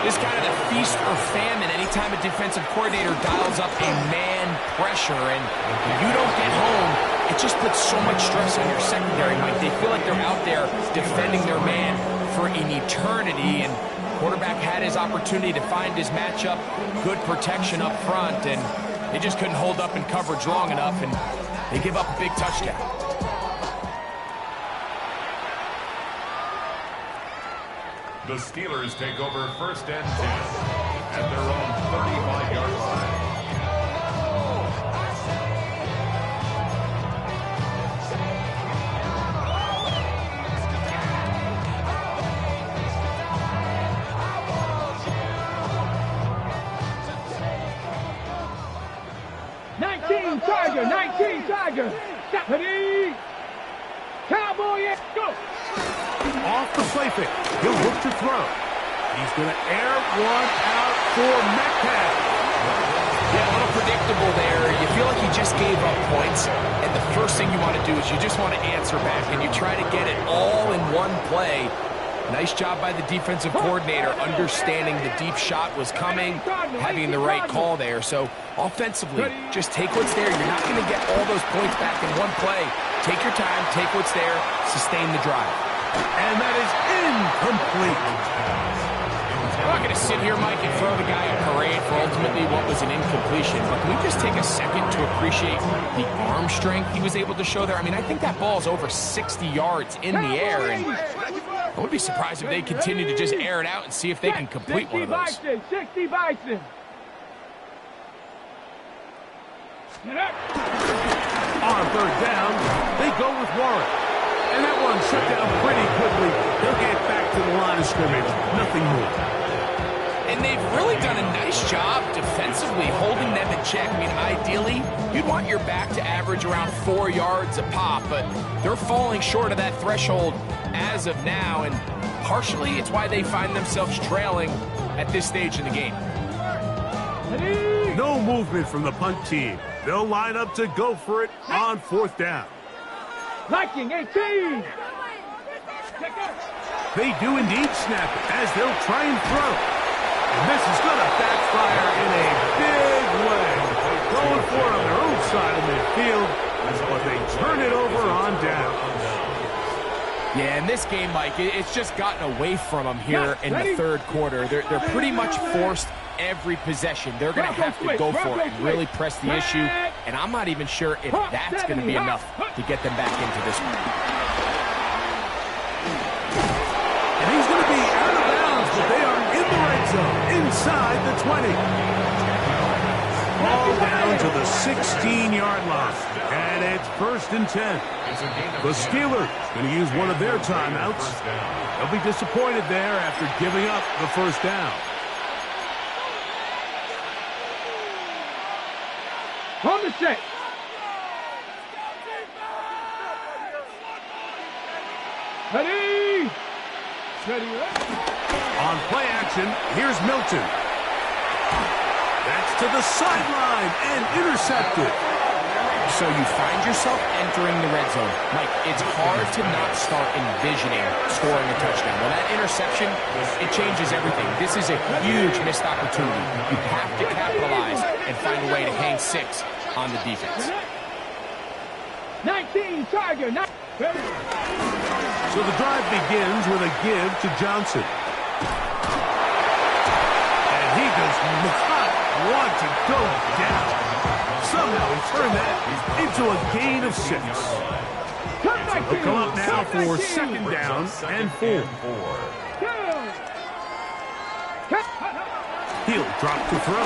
It's kind of the feast or famine anytime a defensive coordinator dials up a man pressure, and if you don't get home, it just puts so much stress on your secondary, Mike. They feel like they're out there defending their man for an eternity, and quarterback had his opportunity to find his matchup, good protection up front, and they just couldn't hold up in coverage long enough, and they give up a big touchdown. The Steelers take over 1st and 10 at their own 35-yard line. Tiger, 19 Tiger. Stephanie. Cowboy, go. Off the play fake. He'll look to throw. He's going to air one out for Metcalf. Yeah, a little predictable there. You feel like he just gave up points, and the first thing you want to do is you just want to answer back, and you try to get it all in one play. Nice job by the defensive coordinator, understanding the deep shot was coming, having the right call there. So offensively, just take what's there. You're not going to get all those points back in one play. Take your time, take what's there, sustain the drive. And that is incomplete. I'm not going to sit here, Mike, and throw the guy a parade for ultimately what was an incompletion, but can we just take a second to appreciate the arm strength he was able to show there? I mean, I think that ball is over 60 yards in the air, and I would be surprised if they continue to just air it out and see if they can complete one of those. 60 Bison. On 3rd down, they go with Warren. And that one shut down pretty quickly. They'll get back to the line of scrimmage. Nothing more. And they've really done a nice job defensively holding them in check. I mean, ideally, you'd want your back to average around 4 yards a pop, but they're falling short of that threshold as of now, and partially it's why they find themselves trailing at this stage in the game. No movement from the punt team. They'll line up to go for it on 4th down. Viking 18. They do indeed snap it as they'll try and throw. And this is going to backfire in a big way. Going for it on their own side of midfield, but they turn it over on down. Yeah, in this game, Mike, it's just gotten away from them here in the 3rd quarter. They're pretty much forced every possession. They're going to have to go for it and really press the issue, and I'm not even sure if that's going to be enough to get them back into this one. And he's going to be out of bounds, but they are in the red zone, inside the 20. Ball down to the 16-yard line. And it's 1st and 10. The Steelers going to use one of their timeouts. They'll be disappointed there after giving up the 1st down. On the set. Ready. Ready. On play action, here's Milton. That's to the sideline and intercepted. So you find yourself entering the red zone. Mike, it's hard to not start envisioning scoring a touchdown. Well, that interception, it changes everything. This is a huge missed opportunity. You have to capitalize and find a way to hang 6 on the defense. 19 Tiger. So the drive begins with a give to Johnson. And he does not want to go down. Somehow he turned that into a gain of 6. They'll come up now for 2nd down and 4. He'll drop to throw.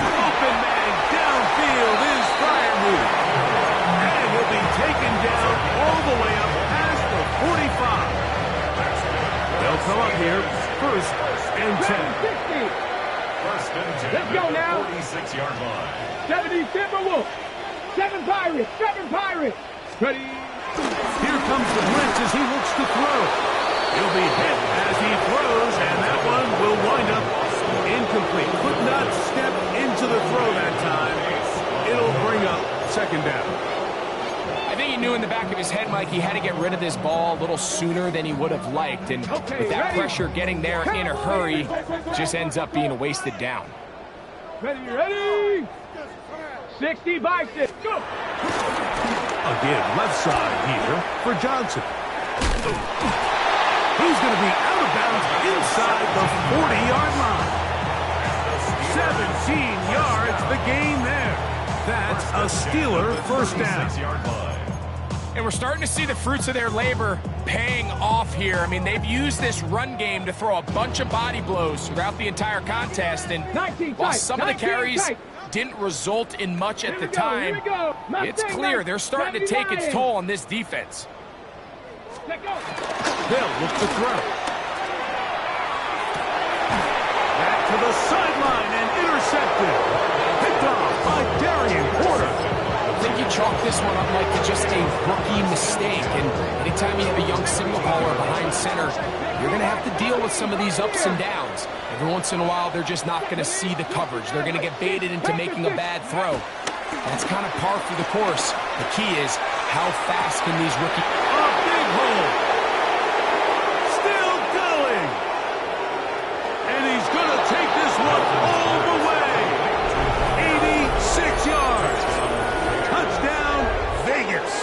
Open man downfield is Fryermuth. And he'll be taken down all the way up past the 45. They'll come up here 1st and 10. Let's go now. 46-yard line. 70 Timberwolves. 7 Pirates. 7 Pirates. Ready. Here comes the blitz as he looks to throw. He'll be hit as he throws, and that one will wind up incomplete. Could not step into the throw that time. It'll bring up 2nd down. I think he knew in the back of his head, Mike, he had to get rid of this ball a little sooner than he would have liked. And with that pressure getting there in a hurry, just ends up being a wasted down. Ready. 60 by 6. Go. Again, left side here for Johnson. He's going to be out of bounds inside the 40-yard line. 17 yards, the gain there. That's a Steeler 1st down. And we're starting to see the fruits of their labor paying off here. I mean, they've used this run game to throw a bunch of body blows throughout the entire contest. And while some of the carries didn't result in much at the time, it's clear they're starting to take its toll on this defense. They'll look to throw. Back to the sideline and intercepted. Picked off by Darian Porter. I think you chalk this one up like to just a rookie mistake. And anytime you have a young signal caller behind center, you're going to have to deal with some of these ups and downs. Every once in a while, they're just not going to see the coverage. They're going to get baited into making a bad throw. That's kind of par for the course. The key is how fast can these rookies... A big hole. Still going. And he's going to take this one all the way. 86 yards. Touchdown, Vegas.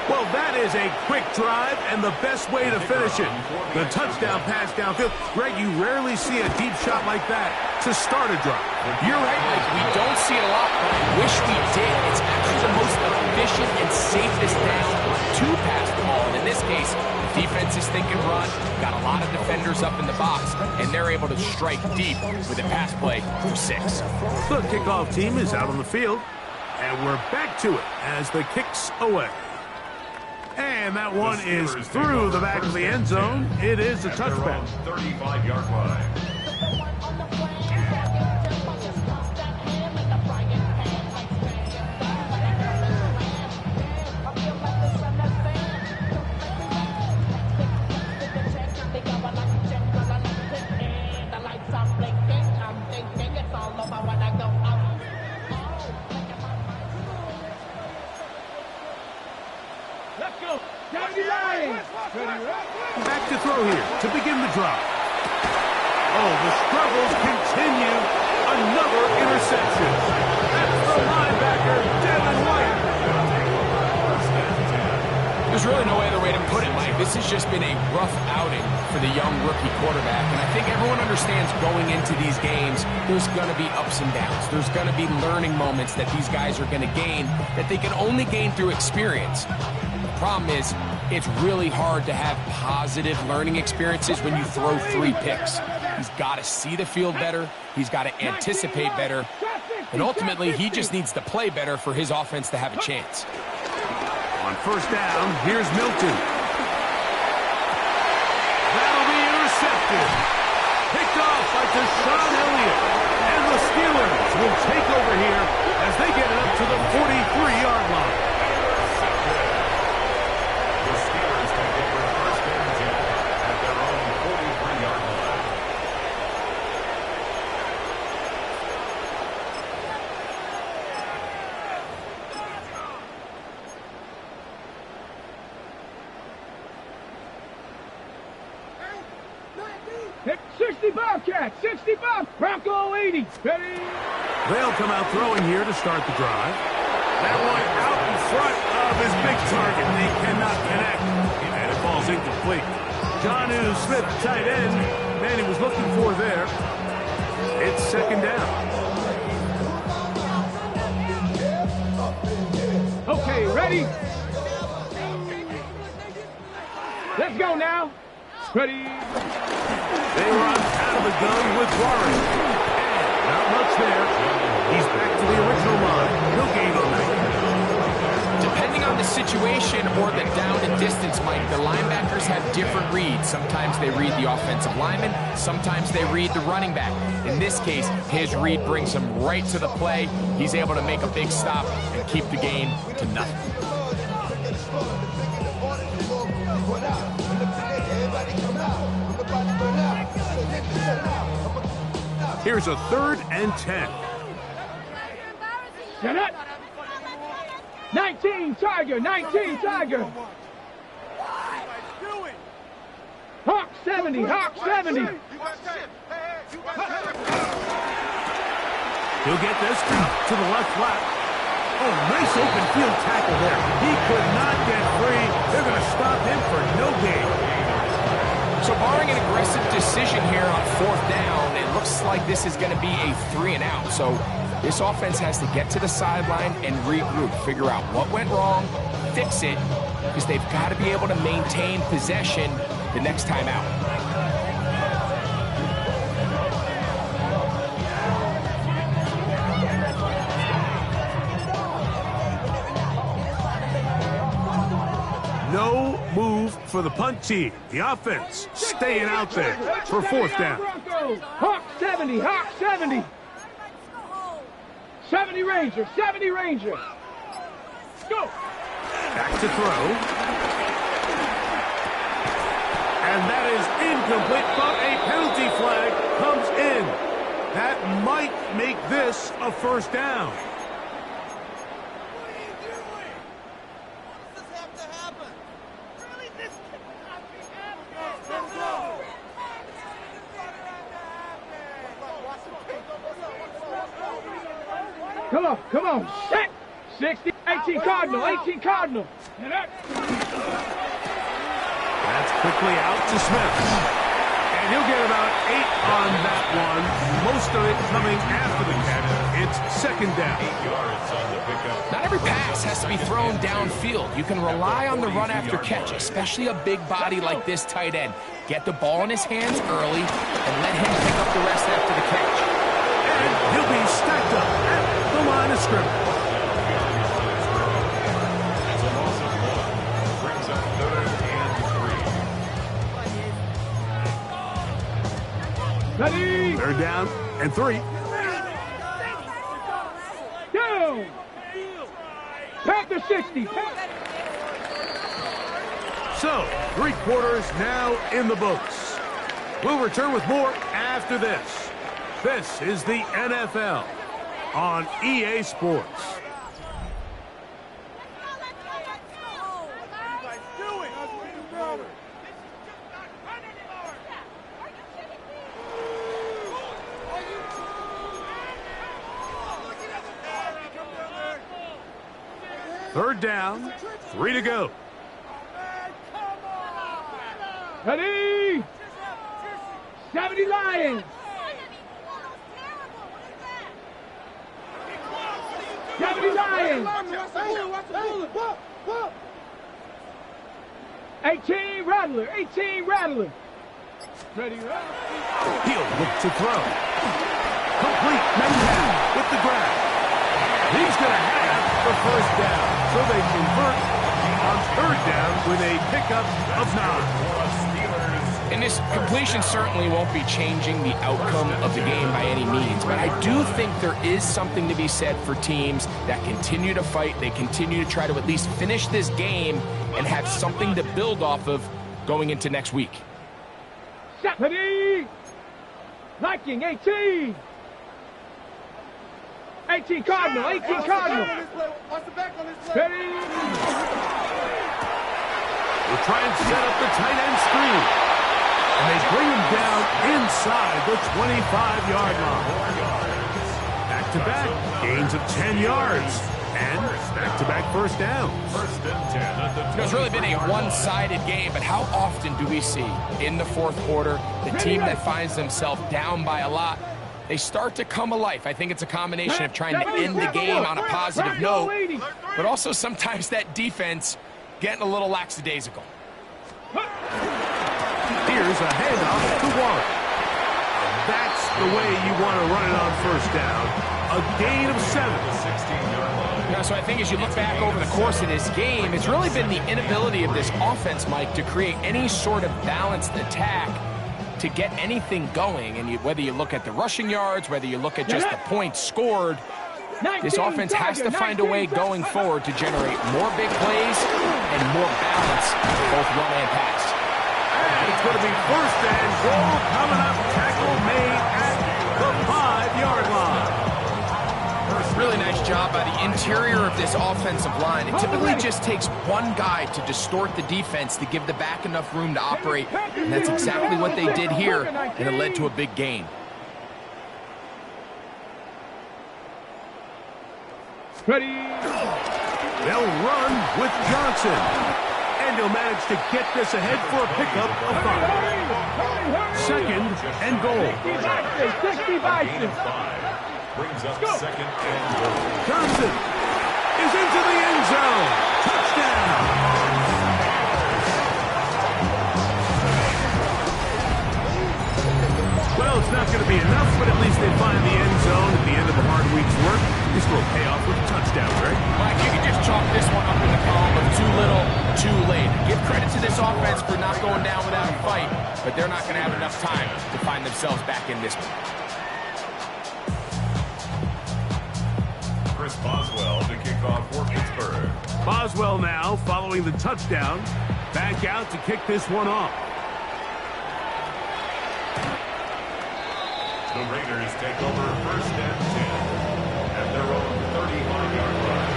Well, that is a quick drive and the best way to finish it. The touchdown pass downfield. Greg, you rarely see a deep shot like that to start a drive. You're right, Mike. We don't see it a lot, but I wish we did. It's actually the most efficient and safest down to pass the ball. And in this case, the defense is thinking run, got a lot of defenders up in the box, and they're able to strike deep with a pass play for 6. The kickoff team is out on the field, and we're back to it as the kick's away. And that one is through the back of the end zone. It is a touchback. 35-yard line. Back to throw here to begin the drive. Oh, the struggles continue. Another interception. That's the linebacker, Devin White. There's really no other way to put it, Mike. This has just been a rough outing for the young rookie quarterback. And I think everyone understands going into these games, there's going to be ups and downs. There's going to be learning moments that these guys are going to gain that they can only gain through experience. The problem is, It's really hard to have positive learning experiences when you throw 3 picks. He's got to see the field better. He's got to anticipate better. And ultimately, he just needs to play better for his offense to have a chance. On first down, here's Milton. That'll be intercepted. Picked off by Deshaun Elliott. And the Steelers will take over here as they get it up to the 43-yard line. The Steelers take over first and 10 at their own 43-yard line. Hit 60 Bobcats, 60 Bob, Bronco 80, ready? They'll come out throwing here to start the drive. That one out in front of his big target. They cannot connect, and it falls incomplete. Jonnu Smith, tight end, man he was looking for there. It's second down. Okay, ready? Let's go now. Ready? They run out of the gun with Warren. And not much there. He's back to the original line. No gain on that. Depending on the situation or the down and distance, Mike, the linebackers have different reads. Sometimes they read the offensive lineman. Sometimes they read the running back. In this case, his read brings him right to the play. He's able to make a big stop and keep the gain to nothing. Here's a 3rd and 10. Get it. 19 Tiger, 19 Tiger. Hawk 70, Hawk 70. He'll get this out to the left flat. Oh, nice open field tackle there. He could not get free. They're going to stop him for no gain. So barring an aggressive decision here on 4th down, it looks like this is going to be a 3 and out. So this offense has to get to the sideline and regroup, figure out what went wrong, fix it, because they've got to be able to maintain possession the next time out. No move for the punt team. The offense staying out there for 4th down. Hawk 70, Hawk 70. 70 Ranger, 70 Ranger. Go. Back to throw. And that is incomplete, but a penalty flag comes in. That might make this a 1st down. Come on, set. 60, 18 Cardinal, 18 Cardinal. That's quickly out to Smith. And he'll get about 8 on that one. Most of it coming after the catch. It's 2nd down. 8 yards on the pickup. Not every pass has to be thrown downfield. You can rely on the run after catch, especially a big body like this tight end. Get the ball in his hands early and let him pick up the rest after the catch. And he'll be stacked up at the line of scrimmage. That's a loss of 1. Brings up 3rd and 3. Ready. 3rd down and 3. Down. Panther 60. So, 3 quarters now in the books. We'll return with more after this. This is the NFL on EA Sports. Third down, 3 to go. Ready. 70 Lions. 70 Lions. 18 Rattler, 18 Rattler. Ready, He'll look to throw. Complete Metcalf with the grab. He's going to have the first down. So they convert on third down with a pickup of 9. And this completion certainly won't be changing the outcome of the game by any means, but I do think there is something to be said for teams that continue to fight. They continue to try to at least finish this game and have something to build off of going into next week. Ready. Viking, 18. 18 Cardinal, 18 Cardinal. Ready. We'll try and set up the tight end screen. And they bring him down inside the 25-yard line. Back-to-back gains of 10 yards. And back-to-back first downs. It's really been a one-sided game, but how often do we see in the fourth quarter the team that finds themselves down by a lot, they start to come alive? I think it's a combination of trying to end the game on a positive note, but also sometimes that defense getting a little lackadaisical. Here's a handoff to Warren. And that's the way you want to run it on first down. A gain of 7. Yeah, so I think as you look back over the course of this game, it's really been the inability of this offense, Mike, to create any sort of balanced attack to get anything going. And whether you look at the rushing yards, whether you look at just the points scored, this offense has to find a way going forward to generate more big plays and more balance, both run and pass. And it's going to be first and goal coming up. Tackle made at the 5-yard line. Really nice job by the interior of this offensive line. It typically just takes one guy to distort the defense to give the back enough room to operate, and that's exactly what they did here, and it led to a big gain. Ready. They'll run with Johnson. And he'll manage to get this ahead for a pickup of 5. Second and goal. 60 Brings up second and goal. Johnson is into the end zone. Touchdown. Well, it's not going to be enough, but at least they find the end zone at the end of the hard week's work. This will pay off with a touchdown, right? Mike, you can just chalk this one up in the column of too little, too late. Give credit to this offense for not going down without a fight, but they're not going to have enough time to find themselves back in this one. Chris Boswell to kick off for Pittsburgh. Boswell now, following the touchdown, back out to kick this one off. The Raiders take over first and 10 at their own 35-yard line.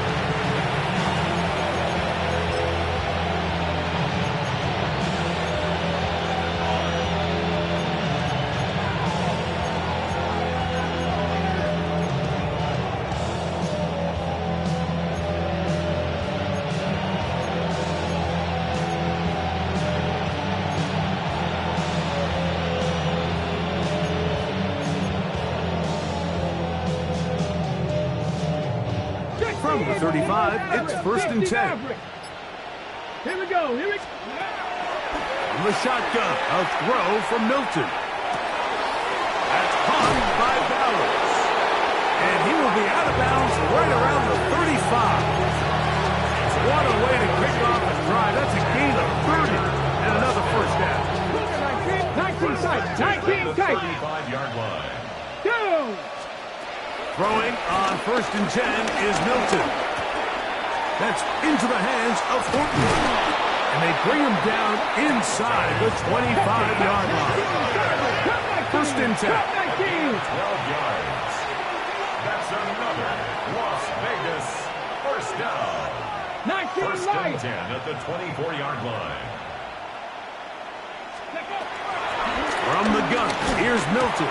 From the 35, it's first and 10. Here we go. Here we go. From the shotgun, a throw from Milton. That's caught by Bowers. And he will be out of bounds right around the 35. What a way to kick off the drive. That's a gain of 30 and another first down. 19 tight. 19 tight. 35-yard line. Go. Throwing on first and 10 is Milton. That's into the hands of Thornton. And they bring him down inside the 25-yard line. First and 10. 12 yards. That's another Las Vegas first down. 19 First light. and 10 at the 24-yard line. From the gun, here's Milton.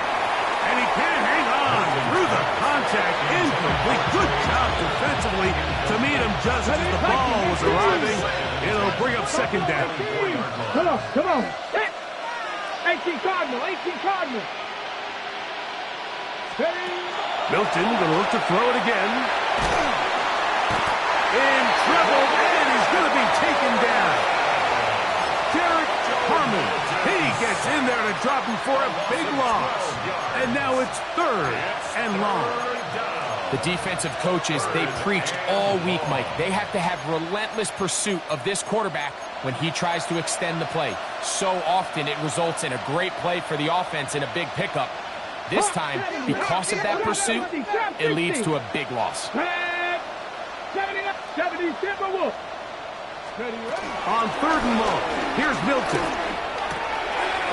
And he can't hang on through the contact. Incomplete. Good job defensively to meet him just as the ball was arriving. It'll bring up second down. Come on, come on. 18 Cardinal, 18 Cardinal. Milton going to look to throw it again. In trouble, and he's going to be taken down. gets in there to drop him for a big loss. And now it's 3rd and long. The defensive coaches, they preached all week, Mike. They have to have relentless pursuit of this quarterback when he tries to extend the play. So often it results in a great play for the offense and a big pickup. This time, because of that pursuit, it leads to a big loss. On 3rd and long, here's Milton.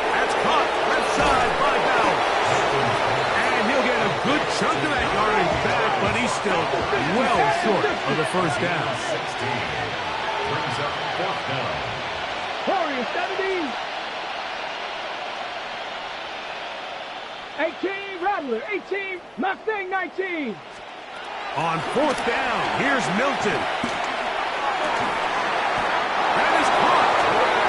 That's caught left side by Bowers. And he'll get a good chunk of that yardage back, but he's still well short of the first down. 16 brings up 4th down. Warriors 70. 18, Rattler. 18, Mustang 19. On 4th down, here's Milton. That is caught.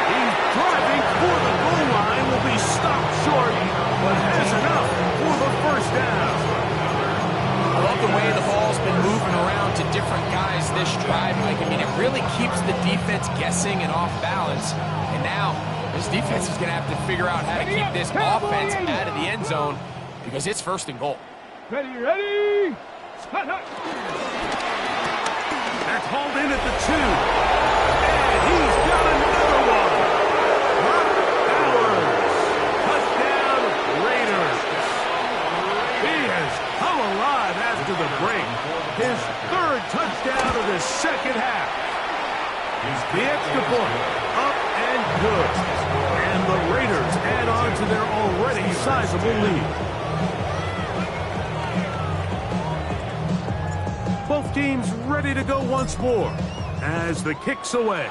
He's driving for the goal line, will be stopped short, but has enough for the first down. I love the way the ball's been moving around to different guys this drive, Mike. I mean, it really keeps the defense guessing and off balance. And now, this defense is going to have to figure out how to keep this offense out of the end zone because it's 1st and goal. Ready. That's hauled in at the 2. And he's got another one. Bowers. Touchdown, Raiders. He has come alive after the break. His 3rd touchdown of the second half. The extra point, up and good. And the Raiders add on to their already sizable lead. Both teams ready to go once more as the kick's away.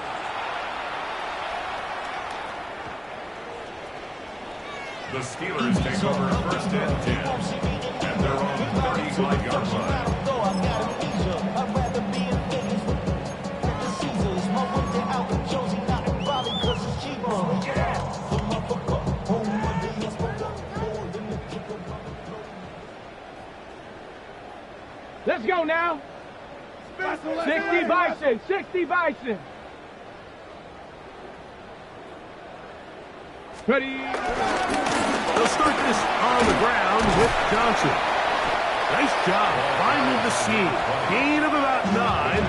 The Steelers take over 1st and 10. And they're on the 35-yard line. Let's go now. 60 Bison. 60 Bison. Ready. They'll start this on the ground with Johnson. Nice job finding the seam. Gain of about 9.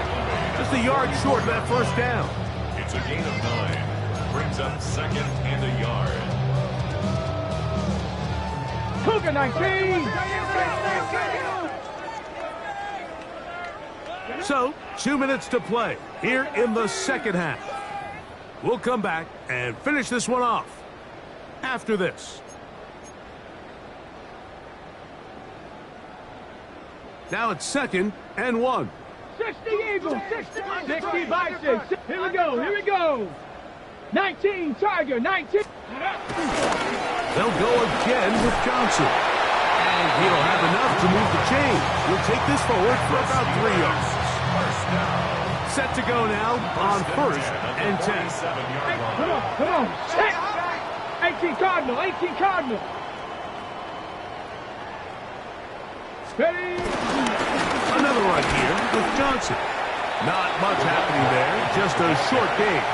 Just a yard short of that first down. It's a gain of 9. Brings up 2nd and a yard. Cougar 19. So, 2 minutes to play here in the second half. We'll come back and finish this one off after this. Now it's 2nd and 1. 60 Eagles. 60 Bison. Here we go. Here we go. 19 Tiger. 19. They'll go again with Johnson. And he'll have enough to move the chain. He'll take this forward for about 3 yards. Set to go now on 1st and 10. Come on. 18 Cardinal. 18 Cardinal. Ready. Another run here with Johnson. Not much happening there, just a short game.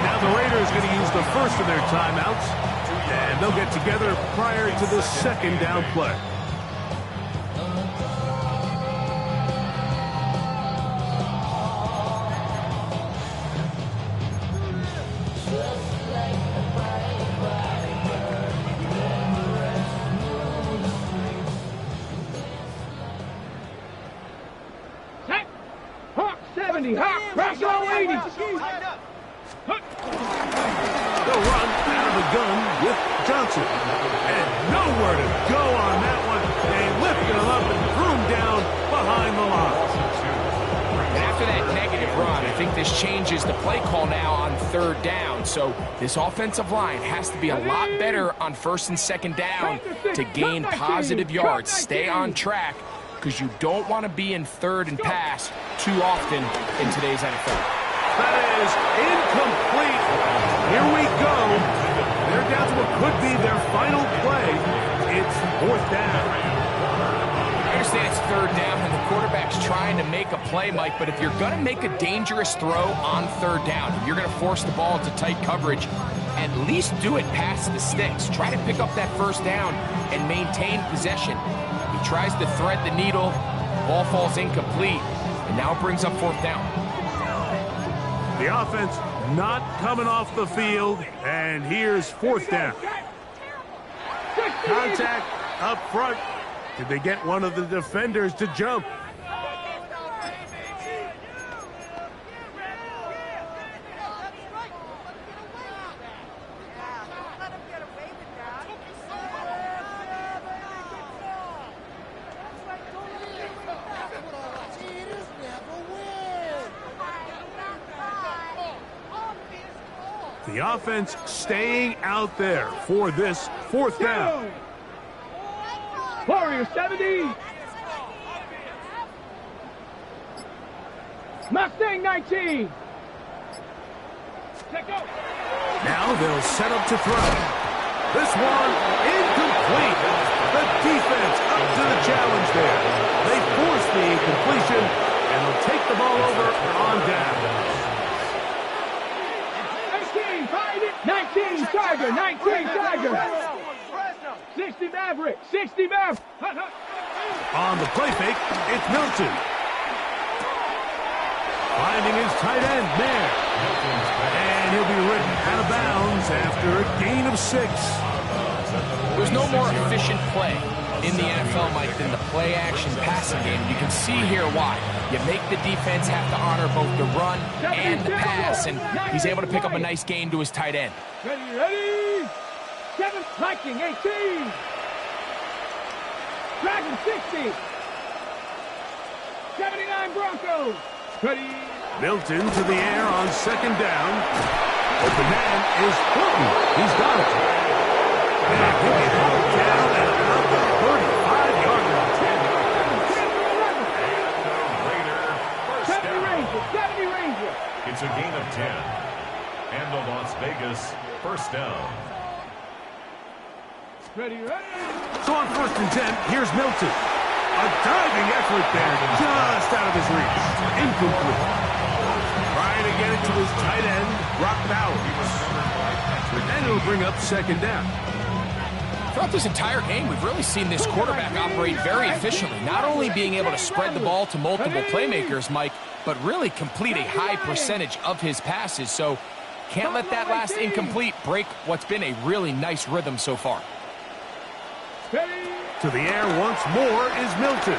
Now the Raiders going to use the first of their timeouts, and they'll get together prior to the 2nd down play. Hawk 70. Hawk. Rocco 80. They'll run out of the gun with Johnson. And nowhere to go on that one. They lifted him up and threw him down behind the line. And after that negative run, I think this changes the play call now on 3rd down. So this offensive line has to be a lot better on 1st and 2nd down to gain positive yards. Stay on track because you don't want to be in 3rd and pass too often in today's NFL. That is incomplete. Here we go. They're down to what could be their final play. It's 4th down. I understand it's 3rd down and the quarterback's trying to make a play, Mike, but if you're going to make a dangerous throw on 3rd down, you're going to force the ball into tight coverage, at least do it past the sticks. Try to pick up that first down and maintain possession. He tries to thread the needle. Ball falls incomplete, and now brings up fourth down. The offense not coming off the field, and here's fourth down. Contact up front. Did they get one of the defenders to jump? The offense staying out there for this fourth down. Warrior 70. Mustang 19. Now they'll set up to throw. This one incomplete. The defense up to the challenge there. They force the incompletion, and they'll take the ball over on down. 19 Tiger, 19 Tiger. 60 Maverick, 60 Maverick. On the play fake, it's Milton. Finding his tight end there. And he'll be ridden out of bounds after a gain of 6. There's no more efficient play in the NFL, Mike, than the play-action passing game. You can see here why. You make the defense have to honor both the run and the pass, and he's able to pick up a nice gain to his tight end. Ready? 7 Viking, 18. Dragon 60. 79 Broncos. Ready? Milton to the air on second down. Open man is Hilton. He's got it. And he'll be held down at about the 35-yard line. 70 Ranger. It's a gain of 10. And the Las Vegas first down. Ready? So on first and 10, here's Milton. A diving effort there, just out of his reach. Incomplete. Trying to get it to his tight end, Brock Bowers. And it'll bring up second down. Throughout this entire game, we've really seen this quarterback operate very efficiently, not only being able to spread the ball to multiple playmakers, Mike, but really complete a high percentage of his passes. So can't let that last incomplete break what's been a really nice rhythm so far. To the air once more is Milton.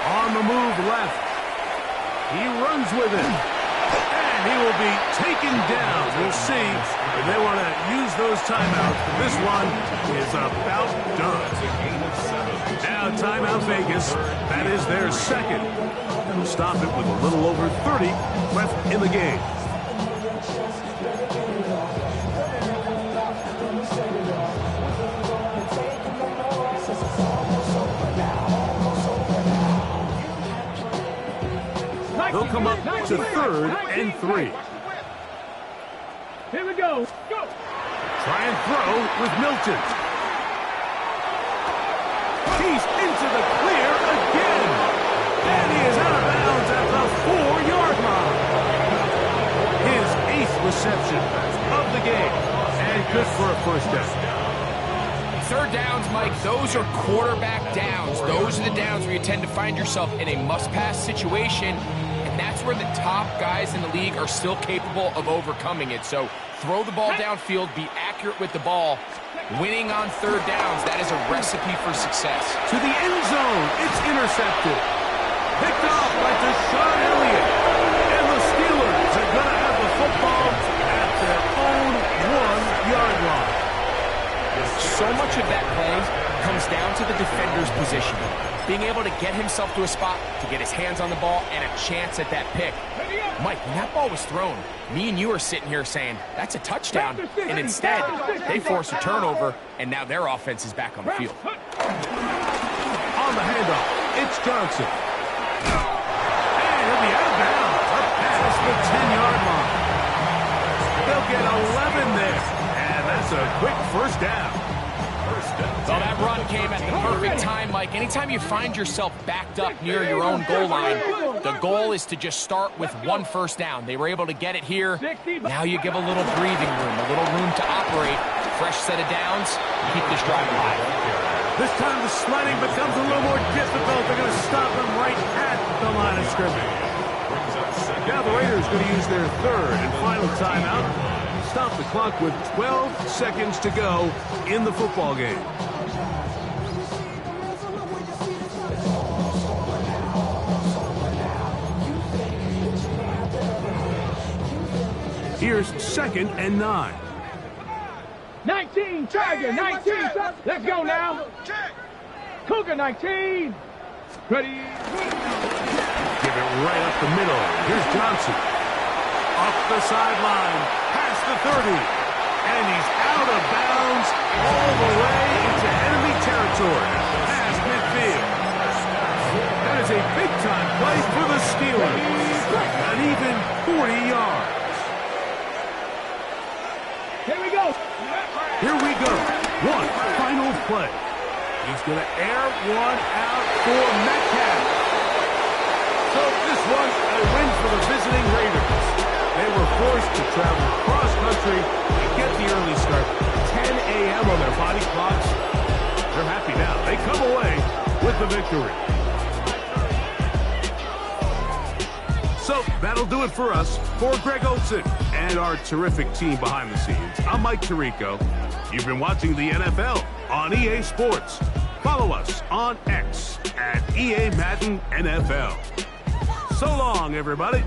On the move left. He runs with it. And he will be taken down. We'll see if they want to use those timeouts. But this one is about done. Now timeout Vegas. That is their second. They'll stop it with a little over 30 left in the game. They'll come up to third and 3. Here we go. Go. Try and throw with Milton. He's into the clear again. And he is out of bounds at the 4-yard line. His 8th reception of the game. And good for a first down. Third downs, Mike, those are quarterback downs. Those are the downs where you tend to find yourself in a must-pass situation. And that's where the top guys in the league are still capable of overcoming it. So throw the ball downfield, be accurate with the ball. Winning on third downs, that is a recipe for success. To the end zone, it's intercepted. Picked off by Deshaun Elliott. And the Steelers are going to have the football at their own 1-yard line. So much of that play comes down to the defender's positioning. Being able to get himself to a spot, to get his hands on the ball, and a chance at that pick. Mike, when that ball was thrown, me and you are sitting here saying, that's a touchdown. And instead, they force a turnover, and now their offense is back on the field. On the handoff, it's Johnson. And he'll be out of bounds, up past the 10-yard line. They'll get 11 there, and that's a quick first down. First down. Well, that run came at the perfect time, Mike. Anytime you find yourself backed up near your own goal line, the goal is to just start with 1 first down. They were able to get it here. Now you give a little breathing room, a little room to operate. Fresh set of downs. Keep this drive alive. This time the sliding becomes a little more difficult. They're going to stop him right at the line of scrimmage. Now the Raiders are going to use their third and final timeout. Stop the clock with 12 seconds to go in the football game. Here's 2nd and 9. 19, Tiger, 19. Let's go now. Cougar, 19. Ready. Give it right up the middle. Here's Johnson. Up the sideline. Past the 30. And he's out of bounds all the way into enemy territory. Past midfield. That is a big-time play for the Steelers. An even 40 yards. Here we go. Here we go. One final play. He's going to air one out for Metcalf. So this was a win for the visiting Raiders. They were forced to travel cross-country and get the early start. 10 a.m. on their body clocks. They're happy now. They come away with the victory. So that'll do it for us. For Greg Olson and our terrific team behind the scenes, I'm Mike Tirico. You've been watching the NFL on EA Sports. Follow us on X at EA Madden NFL. So long, everybody.